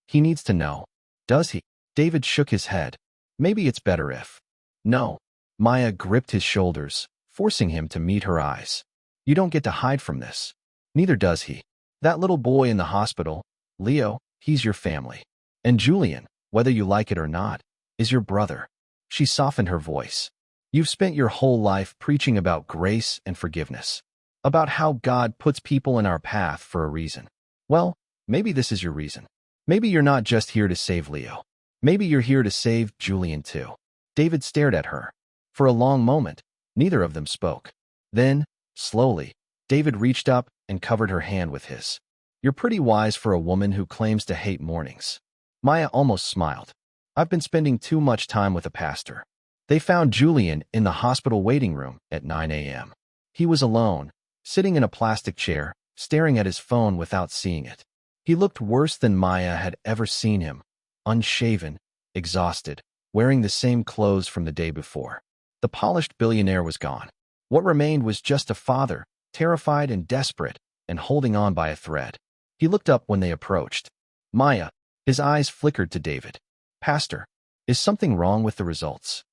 Speaker 1: He needs to know. Does he? David shook his head. Maybe it's better if. No. Maya gripped his shoulders, forcing him to meet her eyes. You don't get to hide from this. Neither does he. That little boy in the hospital, Leo, he's your family. And Julian, whether you like it or not, is your brother. She softened her voice. You've spent your whole life preaching about grace and forgiveness. About how God puts people in our path for a reason. Well, maybe this is your reason. Maybe you're not just here to save Leo. Maybe you're here to save Julian too. David stared at her. For a long moment, neither of them spoke. Then, slowly, David reached up and covered her hand with his. You're pretty wise for a woman who claims to hate mornings. Maya almost smiled. I've been spending too much time with a pastor. They found Julian in the hospital waiting room at 9 a.m. He was alone, sitting in a plastic chair, staring at his phone without seeing it. He looked worse than Maya had ever seen him, unshaven, exhausted, wearing the same clothes from the day before. The polished billionaire was gone. What remained was just a father, terrified and desperate, and holding on by a thread. He looked up when they approached. Maya, his eyes flickered to David. Pastor, is something wrong with the results?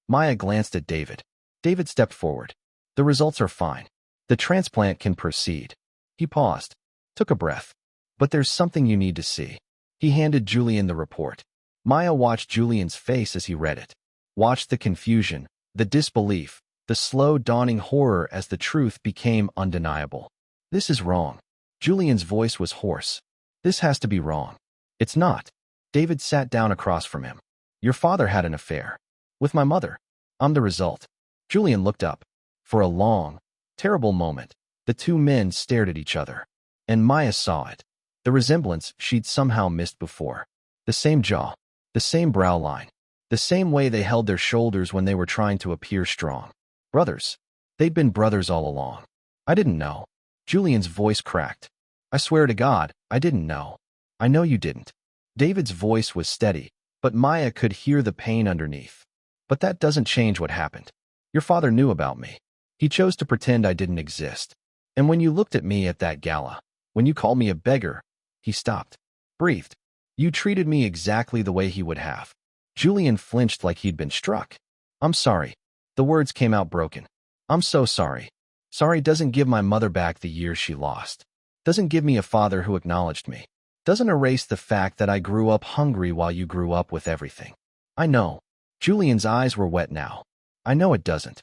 Speaker 1: Maya glanced at David. David stepped forward. The results are fine. The transplant can proceed. He paused, took a breath. But there's something you need to see. He handed Julian the report. Maya watched Julian's face as he read it. Watched the confusion, the disbelief, the slow dawning horror as the truth became undeniable. This is wrong. Julian's voice was hoarse. This has to be wrong. It's not. David sat down across from him. Your father had an affair. With my mother. I'm the result. Julian looked up. For a long, terrible moment, the two men stared at each other. And Maya saw it. The resemblance she'd somehow missed before. The same jaw. The same brow line. The same way they held their shoulders when they were trying to appear strong. Brothers. They'd been brothers all along. I didn't know. Julian's voice cracked. I swear to God, I didn't know. I know you didn't. David's voice was steady, but Maya could hear the pain underneath. But that doesn't change what happened. Your father knew about me. He chose to pretend I didn't exist. And when you looked at me at that gala, when you called me a beggar, he stopped, breathed. You treated me exactly the way he would have. Julian flinched like he'd been struck. I'm sorry. The words came out broken. I'm so sorry. Sorry doesn't give my mother back the years she lost. Doesn't give me a father who acknowledged me. Doesn't erase the fact that I grew up hungry while you grew up with everything. I know. Julian's eyes were wet now. I know it doesn't.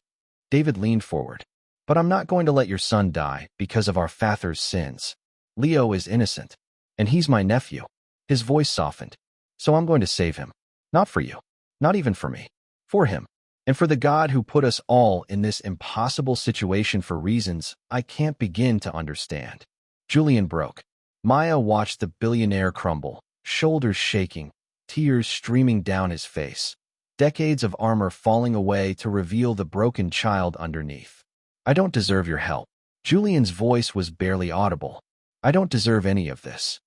Speaker 1: David leaned forward. But I'm not going to let your son die because of our father's sins. Leo is innocent. And he's my nephew. His voice softened. So I'm going to save him. Not for you. Not even for me. For him. And for the God who put us all in this impossible situation for reasons I can't begin to understand. Julian broke. Maya watched the billionaire crumble, shoulders shaking, tears streaming down his face. Decades of armor falling away to reveal the broken child underneath. I don't deserve your help. Julian's voice was barely audible. I don't deserve any of this.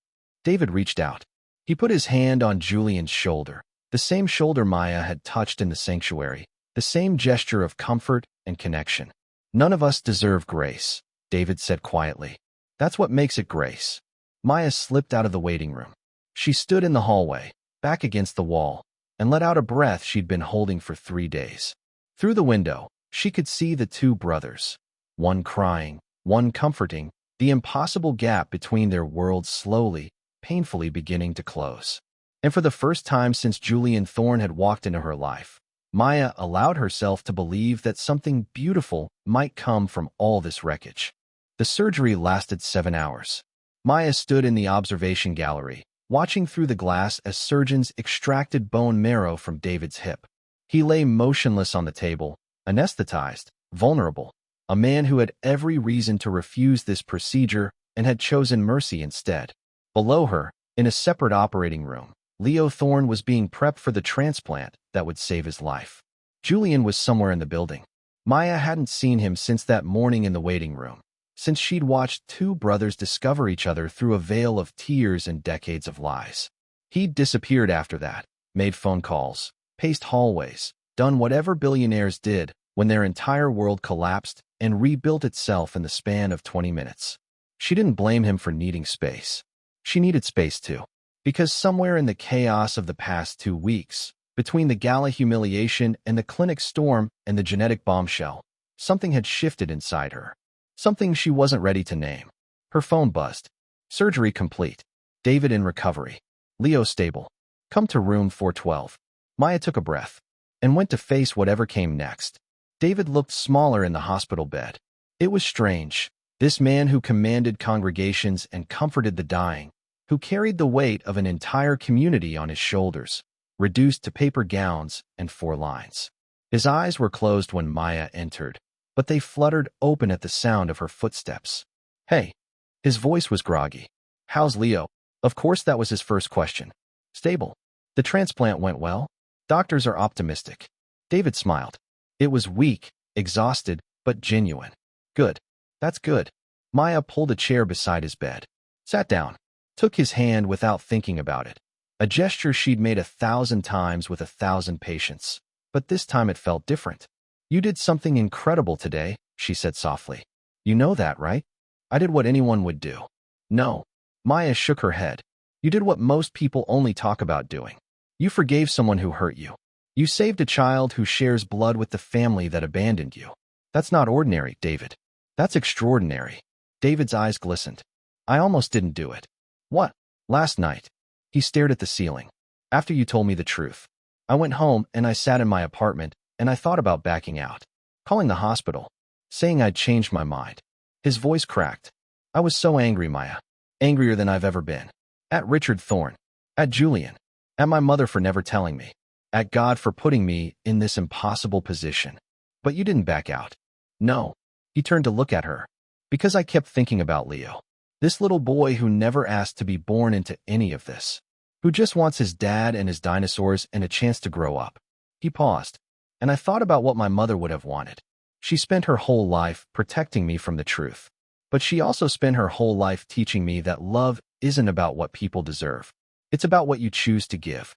Speaker 1: David reached out. He put his hand on Julian's shoulder, the same shoulder Maya had touched in the sanctuary, the same gesture of comfort and connection. None of us deserve grace, David said quietly. That's what makes it grace. Maya slipped out of the waiting room. She stood in the hallway, back against the wall, and let out a breath she'd been holding for 3 days. Through the window, she could see the two brothers, one crying, one comforting, the impossible gap between their worlds slowly, painfully beginning to close. And for the first time since Julian Thorne had walked into her life, Maya allowed herself to believe that something beautiful might come from all this wreckage. The surgery lasted 7 hours. Maya stood in the observation gallery, watching through the glass as surgeons extracted bone marrow from David's hip. He lay motionless on the table, anesthetized, vulnerable, a man who had every reason to refuse this procedure and had chosen mercy instead. Below her, in a separate operating room, Leo Thorne was being prepped for the transplant that would save his life. Julian was somewhere in the building. Maya hadn't seen him since that morning in the waiting room, since she'd watched two brothers discover each other through a veil of tears and decades of lies. He'd disappeared after that, made phone calls, paced hallways, done whatever billionaires did when their entire world collapsed and rebuilt itself in the span of 20 minutes. She didn't blame him for needing space. She needed space too. Because somewhere in the chaos of the past 2 weeks, between the gala humiliation and the clinic storm and the genetic bombshell, something had shifted inside her. Something she wasn't ready to name. Her phone buzzed. Surgery complete. David in recovery. Leo stable. Come to room 412. Maya took a breath and went to face whatever came next. David looked smaller in the hospital bed. It was strange. This man who commanded congregations and comforted the dying, who carried the weight of an entire community on his shoulders, reduced to paper gowns and 4 lines. His eyes were closed when Maya entered, but they fluttered open at the sound of her footsteps. Hey. His voice was groggy. How's Leo? Of course that was his first question. Stable. The transplant went well. Doctors are optimistic. David smiled. It was weak, exhausted, but genuine. Good. That's good. Maya pulled a chair beside his bed. Sat down. Took his hand without thinking about it. A gesture she'd made 1,000 times with 1,000 patients. But this time it felt different. You did something incredible today, she said softly. You know that, right? I did what anyone would do. No. Maya shook her head. You did what most people only talk about doing. You forgave someone who hurt you. You saved a child who shares blood with the family that abandoned you. That's not ordinary, David. That's extraordinary. David's eyes glistened. I almost didn't do it. What? Last night. He stared at the ceiling. After you told me the truth. I went home and I sat in my apartment and I thought about backing out. Calling the hospital. Saying I'd changed my mind. His voice cracked. I was so angry, Maya. Angrier than I've ever been. At Richard Thorne. At Julian. At my mother for never telling me. At God for putting me in this impossible position. But you didn't back out. No. He turned to look at her. Because I kept thinking about Leo. This little boy who never asked to be born into any of this. Who just wants his dad and his dinosaurs and a chance to grow up. He paused. And I thought about what my mother would have wanted. She spent her whole life protecting me from the truth. But she also spent her whole life teaching me that love isn't about what people deserve. It's about what you choose to give.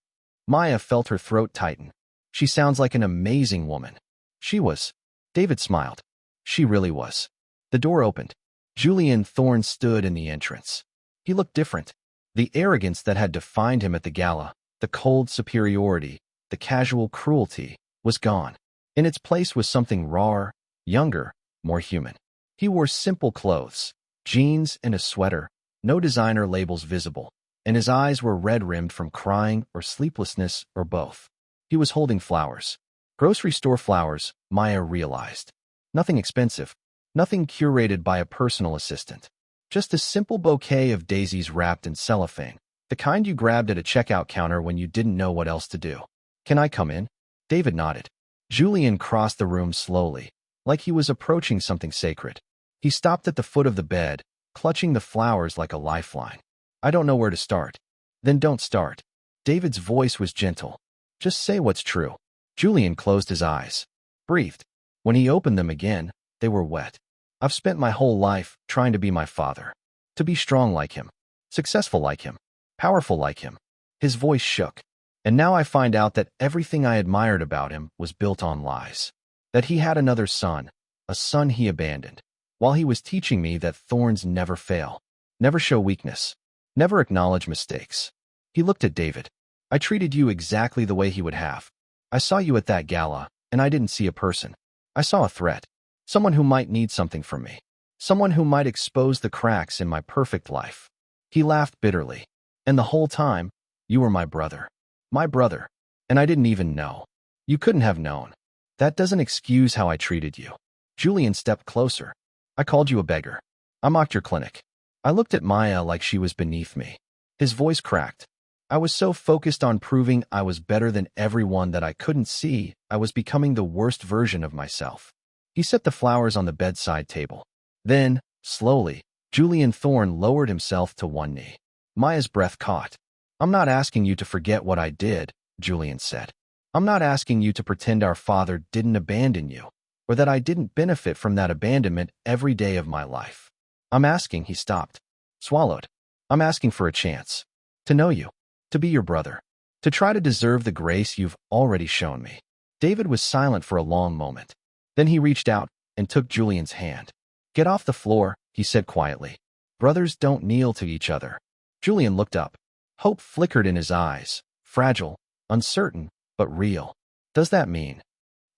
Speaker 1: Maya felt her throat tighten. She sounds like an amazing woman. She was. David smiled. She really was. The door opened. Julian Thorne stood in the entrance. He looked different. The arrogance that had defined him at the gala, the cold superiority, the casual cruelty, was gone. In its place was something rawer, younger, more human. He wore simple clothes, jeans and a sweater, no designer labels visible, and his eyes were red-rimmed from crying or sleeplessness or both. He was holding flowers. Grocery store flowers, Maya realized. Nothing expensive, nothing curated by a personal assistant. Just a simple bouquet of daisies wrapped in cellophane, the kind you grabbed at a checkout counter when you didn't know what else to do. "Can I come in?" David nodded. Julian crossed the room slowly, like he was approaching something sacred. He stopped at the foot of the bed, clutching the flowers like a lifeline. "I don't know where to start." "Then don't start." David's voice was gentle. "Just say what's true." Julian closed his eyes, breathed. When he opened them again, they were wet. "I've spent my whole life trying to be my father. To be strong like him, successful like him, powerful like him." His voice shook. "And now I find out that everything I admired about him was built on lies. That he had another son, a son he abandoned, while he was teaching me that thorns never fail, never show weakness, never acknowledge mistakes." He looked at David. "I treated you exactly the way he would have. I saw you at that gala, and I didn't see a person. I saw a threat. Someone who might need something from me. Someone who might expose the cracks in my perfect life." He laughed bitterly. "And the whole time, you were my brother. My brother. And I didn't even know. You couldn't have known. That doesn't excuse how I treated you." Julian stepped closer. "I called you a beggar. I mocked your clinic. I looked at Maya like she was beneath me." His voice cracked. "I was so focused on proving I was better than everyone that I couldn't see I was becoming the worst version of myself." He set the flowers on the bedside table. Then, slowly, Julian Thorne lowered himself to one knee. Maya's breath caught. "I'm not asking you to forget what I did," Julian said. "I'm not asking you to pretend our father didn't abandon you, or that I didn't benefit from that abandonment every day of my life. I'm asking," he stopped, swallowed. "I'm asking for a chance. To know you. To be your brother. To try to deserve the grace you've already shown me." David was silent for a long moment. Then he reached out and took Julian's hand. "Get off the floor," he said quietly. "Brothers don't kneel to each other." Julian looked up. Hope flickered in his eyes, fragile, uncertain, but real. "Does that mean?"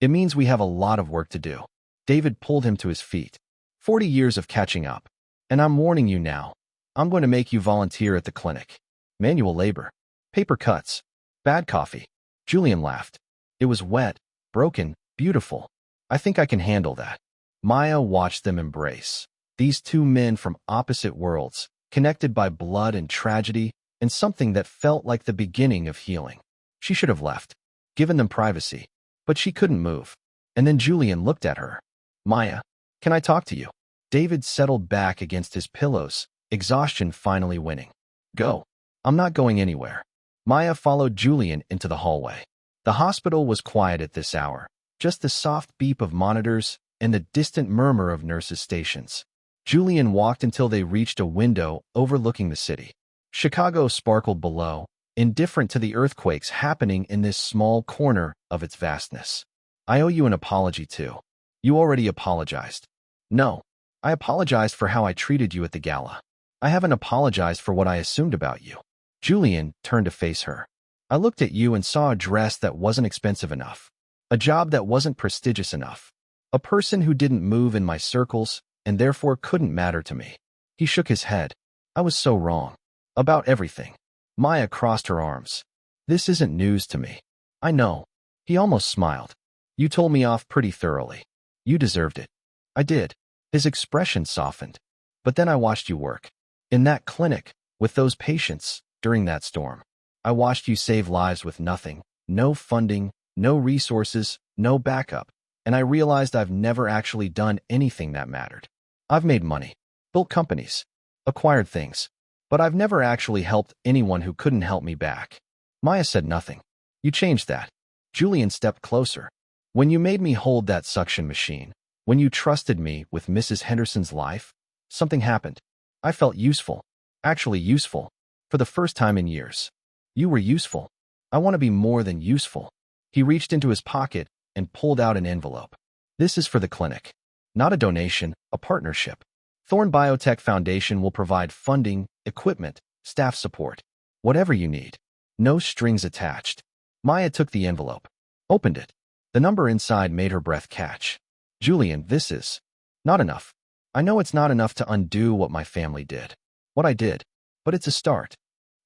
Speaker 1: "It means we have a lot of work to do." David pulled him to his feet. 40 years of catching up. "And I'm warning you now. I'm going to make you volunteer at the clinic. Manual labor. Paper cuts. Bad coffee." Julian laughed. It was wet, broken, beautiful. "I think I can handle that." Maya watched them embrace. These two men from opposite worlds, connected by blood and tragedy, and something that felt like the beginning of healing. She should have left, given them privacy, but she couldn't move. And then Julian looked at her. "Maya, can I talk to you?" David settled back against his pillows, exhaustion finally winning. "Go." "I'm not going anywhere." Maya followed Julian into the hallway. The hospital was quiet at this hour, just the soft beep of monitors and the distant murmur of nurses' stations. Julian walked until they reached a window overlooking the city. Chicago sparkled below, indifferent to the earthquakes happening in this small corner of its vastness. "I owe you an apology, too." "You already apologized." "No. I apologized for how I treated you at the gala. I haven't apologized for what I assumed about you." Julian turned to face her. "I looked at you and saw a dress that wasn't expensive enough, a job that wasn't prestigious enough, a person who didn't move in my circles and therefore couldn't matter to me." He shook his head. "I was so wrong. About everything." Maya crossed her arms. "This isn't news to me. I know." He almost smiled. "You told me off pretty thoroughly. You deserved it." "I did." His expression softened. "But then I watched you work. In that clinic, with those patients, during that storm. I watched you save lives with nothing, no funding, no resources, no backup, and I realized I've never actually done anything that mattered. I've made money, built companies, acquired things, but I've never actually helped anyone who couldn't help me back." Maya said nothing. "You changed that." Julian stepped closer. "When you made me hold that suction machine, when you trusted me with Mrs. Henderson's life, Something happened. I felt useful. Actually useful. For the first time in years. You were useful. I want to be more than useful. He reached into his pocket and pulled out an envelope. This is for the clinic. Not a donation, a partnership. Thorne Biotech Foundation will provide funding, equipment, staff support. Whatever you need. No strings attached. Maya took the envelope. Opened it. The number inside made her breath catch. Julian, this is not enough. I know it's not enough to undo what my family did. What I did. But it's a start.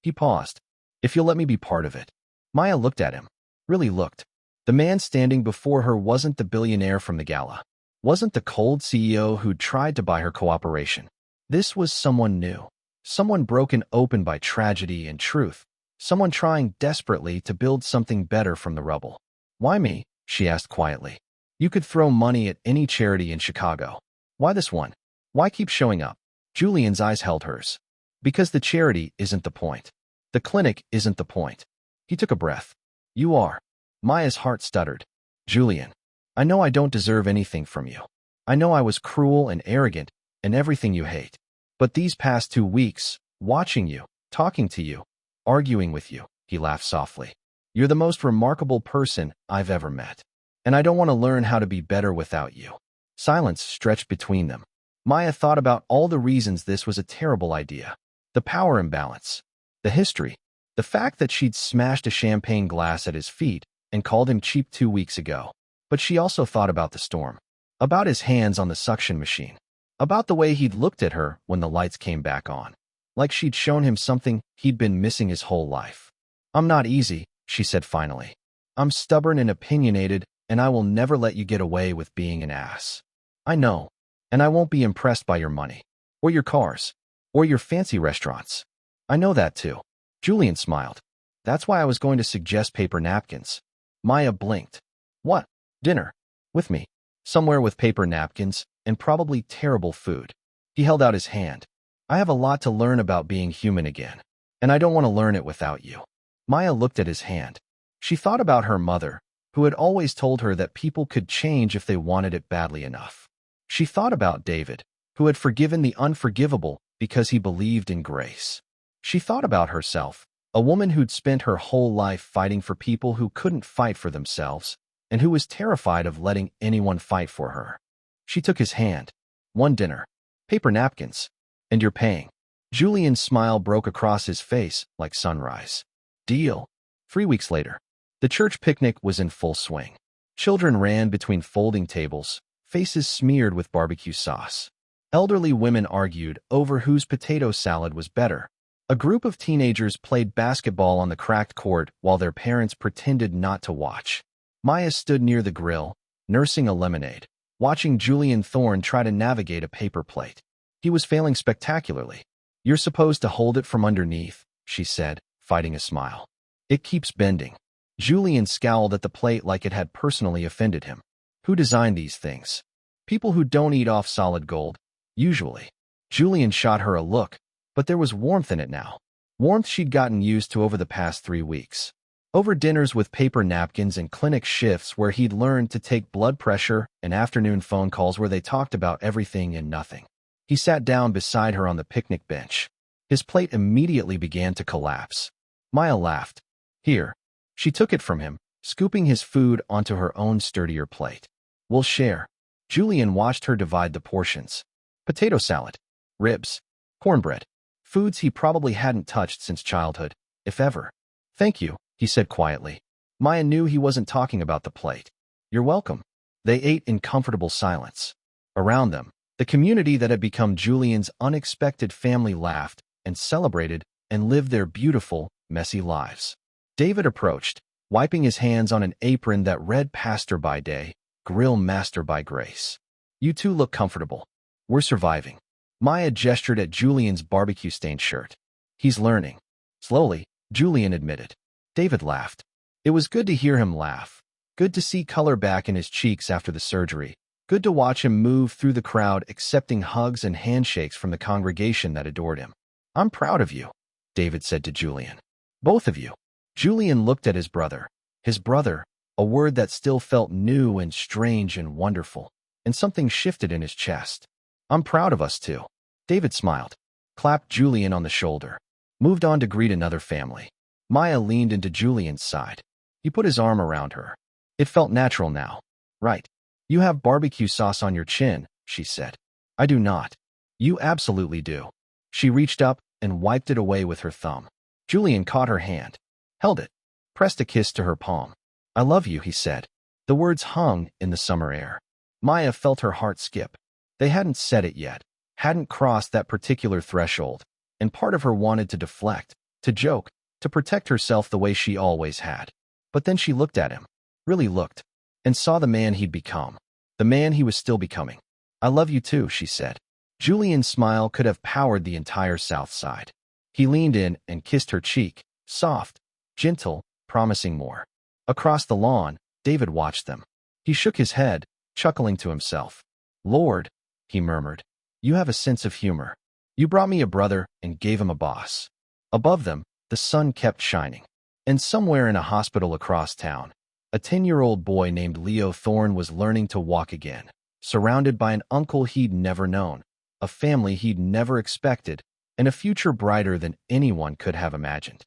Speaker 1: He paused. If you'll let me be part of it. Maya looked at him. Really looked. The man standing before her wasn't the billionaire from the gala. Wasn't the cold CEO who'd tried to buy her cooperation. This was someone new. Someone broken open by tragedy and truth. Someone trying desperately to build something better from the rubble. Why me? She asked quietly. You could throw money at any charity in Chicago. Why this one? Why keep showing up? Julian's eyes held hers. Because the charity isn't the point. The clinic isn't the point. He took a breath. You are. Maya's heart stuttered. Julian, I know I don't deserve anything from you. I know I was cruel and arrogant and everything you hate. But these past 2 weeks, watching you, talking to you, arguing with you, he laughed softly. You're the most remarkable person I've ever met. And I don't want to learn how to be better without you. Silence stretched between them. Maya thought about all the reasons this was a terrible idea. The power imbalance. The history. The fact that she'd smashed a champagne glass at his feet and called him cheap 2 weeks ago. But she also thought about the storm. About his hands on the suction machine. About the way he'd looked at her when the lights came back on. Like she'd shown him something he'd been missing his whole life. I'm not easy, she said finally. I'm stubborn and opinionated, and I will never let you get away with being an ass. I know. And I won't be impressed by your money. Or your cars. Or your fancy restaurants. I know that too. Julian smiled. That's why I was going to suggest paper napkins. Maya blinked. What? Dinner. With me. Somewhere with paper napkins and probably terrible food. He held out his hand. I have a lot to learn about being human again. And I don't want to learn it without you. Maya looked at his hand. She thought about her mother, who had always told her that people could change if they wanted it badly enough. She thought about David, who had forgiven the unforgivable because he believed in grace. She thought about herself, a woman who'd spent her whole life fighting for people who couldn't fight for themselves, and who was terrified of letting anyone fight for her. She took his hand. One dinner. Paper napkins. And you're paying. Julian's smile broke across his face like sunrise. Deal. 3 weeks later. The church picnic was in full swing. Children ran between folding tables, faces smeared with barbecue sauce. Elderly women argued over whose potato salad was better. A group of teenagers played basketball on the cracked court while their parents pretended not to watch. Maya stood near the grill, nursing a lemonade, watching Julian Thorne try to navigate a paper plate. He was failing spectacularly. You're supposed to hold it from underneath, she said, fighting a smile. It keeps bending. Julian scowled at the plate like it had personally offended him. Who designed these things? People who don't eat off solid gold, usually. Julian shot her a look, but there was warmth in it now. Warmth she'd gotten used to over the past 3 weeks. Over dinners with paper napkins and clinic shifts where he'd learned to take blood pressure and afternoon phone calls where they talked about everything and nothing. He sat down beside her on the picnic bench. His plate immediately began to collapse. Maya laughed. Here. She took it from him, scooping his food onto her own sturdier plate. We'll share. Julian watched her divide the portions. Potato salad. Ribs. Cornbread. Foods he probably hadn't touched since childhood, if ever. Thank you, he said quietly. Maya knew he wasn't talking about the plate. You're welcome. They ate in comfortable silence. Around them, the community that had become Julian's unexpected family laughed and celebrated and lived their beautiful, messy lives. David approached, wiping his hands on an apron that read Pastor by day, Grill Master by grace. You two look comfortable. We're surviving. Maya gestured at Julian's barbecue-stained shirt. He's learning. Slowly, Julian admitted. David laughed. It was good to hear him laugh. Good to see color back in his cheeks after the surgery. Good to watch him move through the crowd accepting hugs and handshakes from the congregation that adored him. I'm proud of you, David said to Julian. Both of you. Julian looked at his brother. His brother, a word that still felt new and strange and wonderful, and something shifted in his chest. I'm proud of us too. David smiled, clapped Julian on the shoulder, moved on to greet another family. Maya leaned into Julian's side. He put his arm around her. It felt natural now. Right. You have barbecue sauce on your chin, she said. I do not. You absolutely do. She reached up and wiped it away with her thumb. Julian caught her hand, held it, pressed a kiss to her palm. I love you, he said. The words hung in the summer air. Maya felt her heart skip. They hadn't said it yet, hadn't crossed that particular threshold, and part of her wanted to deflect, to joke, to protect herself the way she always had. But then she looked at him, really looked, and saw the man he'd become, the man he was still becoming. I love you too, she said. Julian's smile could have powered the entire South Side. He leaned in and kissed her cheek, soft, gentle, promising more. Across the lawn, David watched them. He shook his head, chuckling to himself. Lord, he murmured, you have a sense of humor. You brought me a brother and gave him a boss. Above them, the sun kept shining. And somewhere in a hospital across town, a 10-year-old boy named Leo Thorne was learning to walk again, surrounded by an uncle he'd never known, a family he'd never expected, and a future brighter than anyone could have imagined.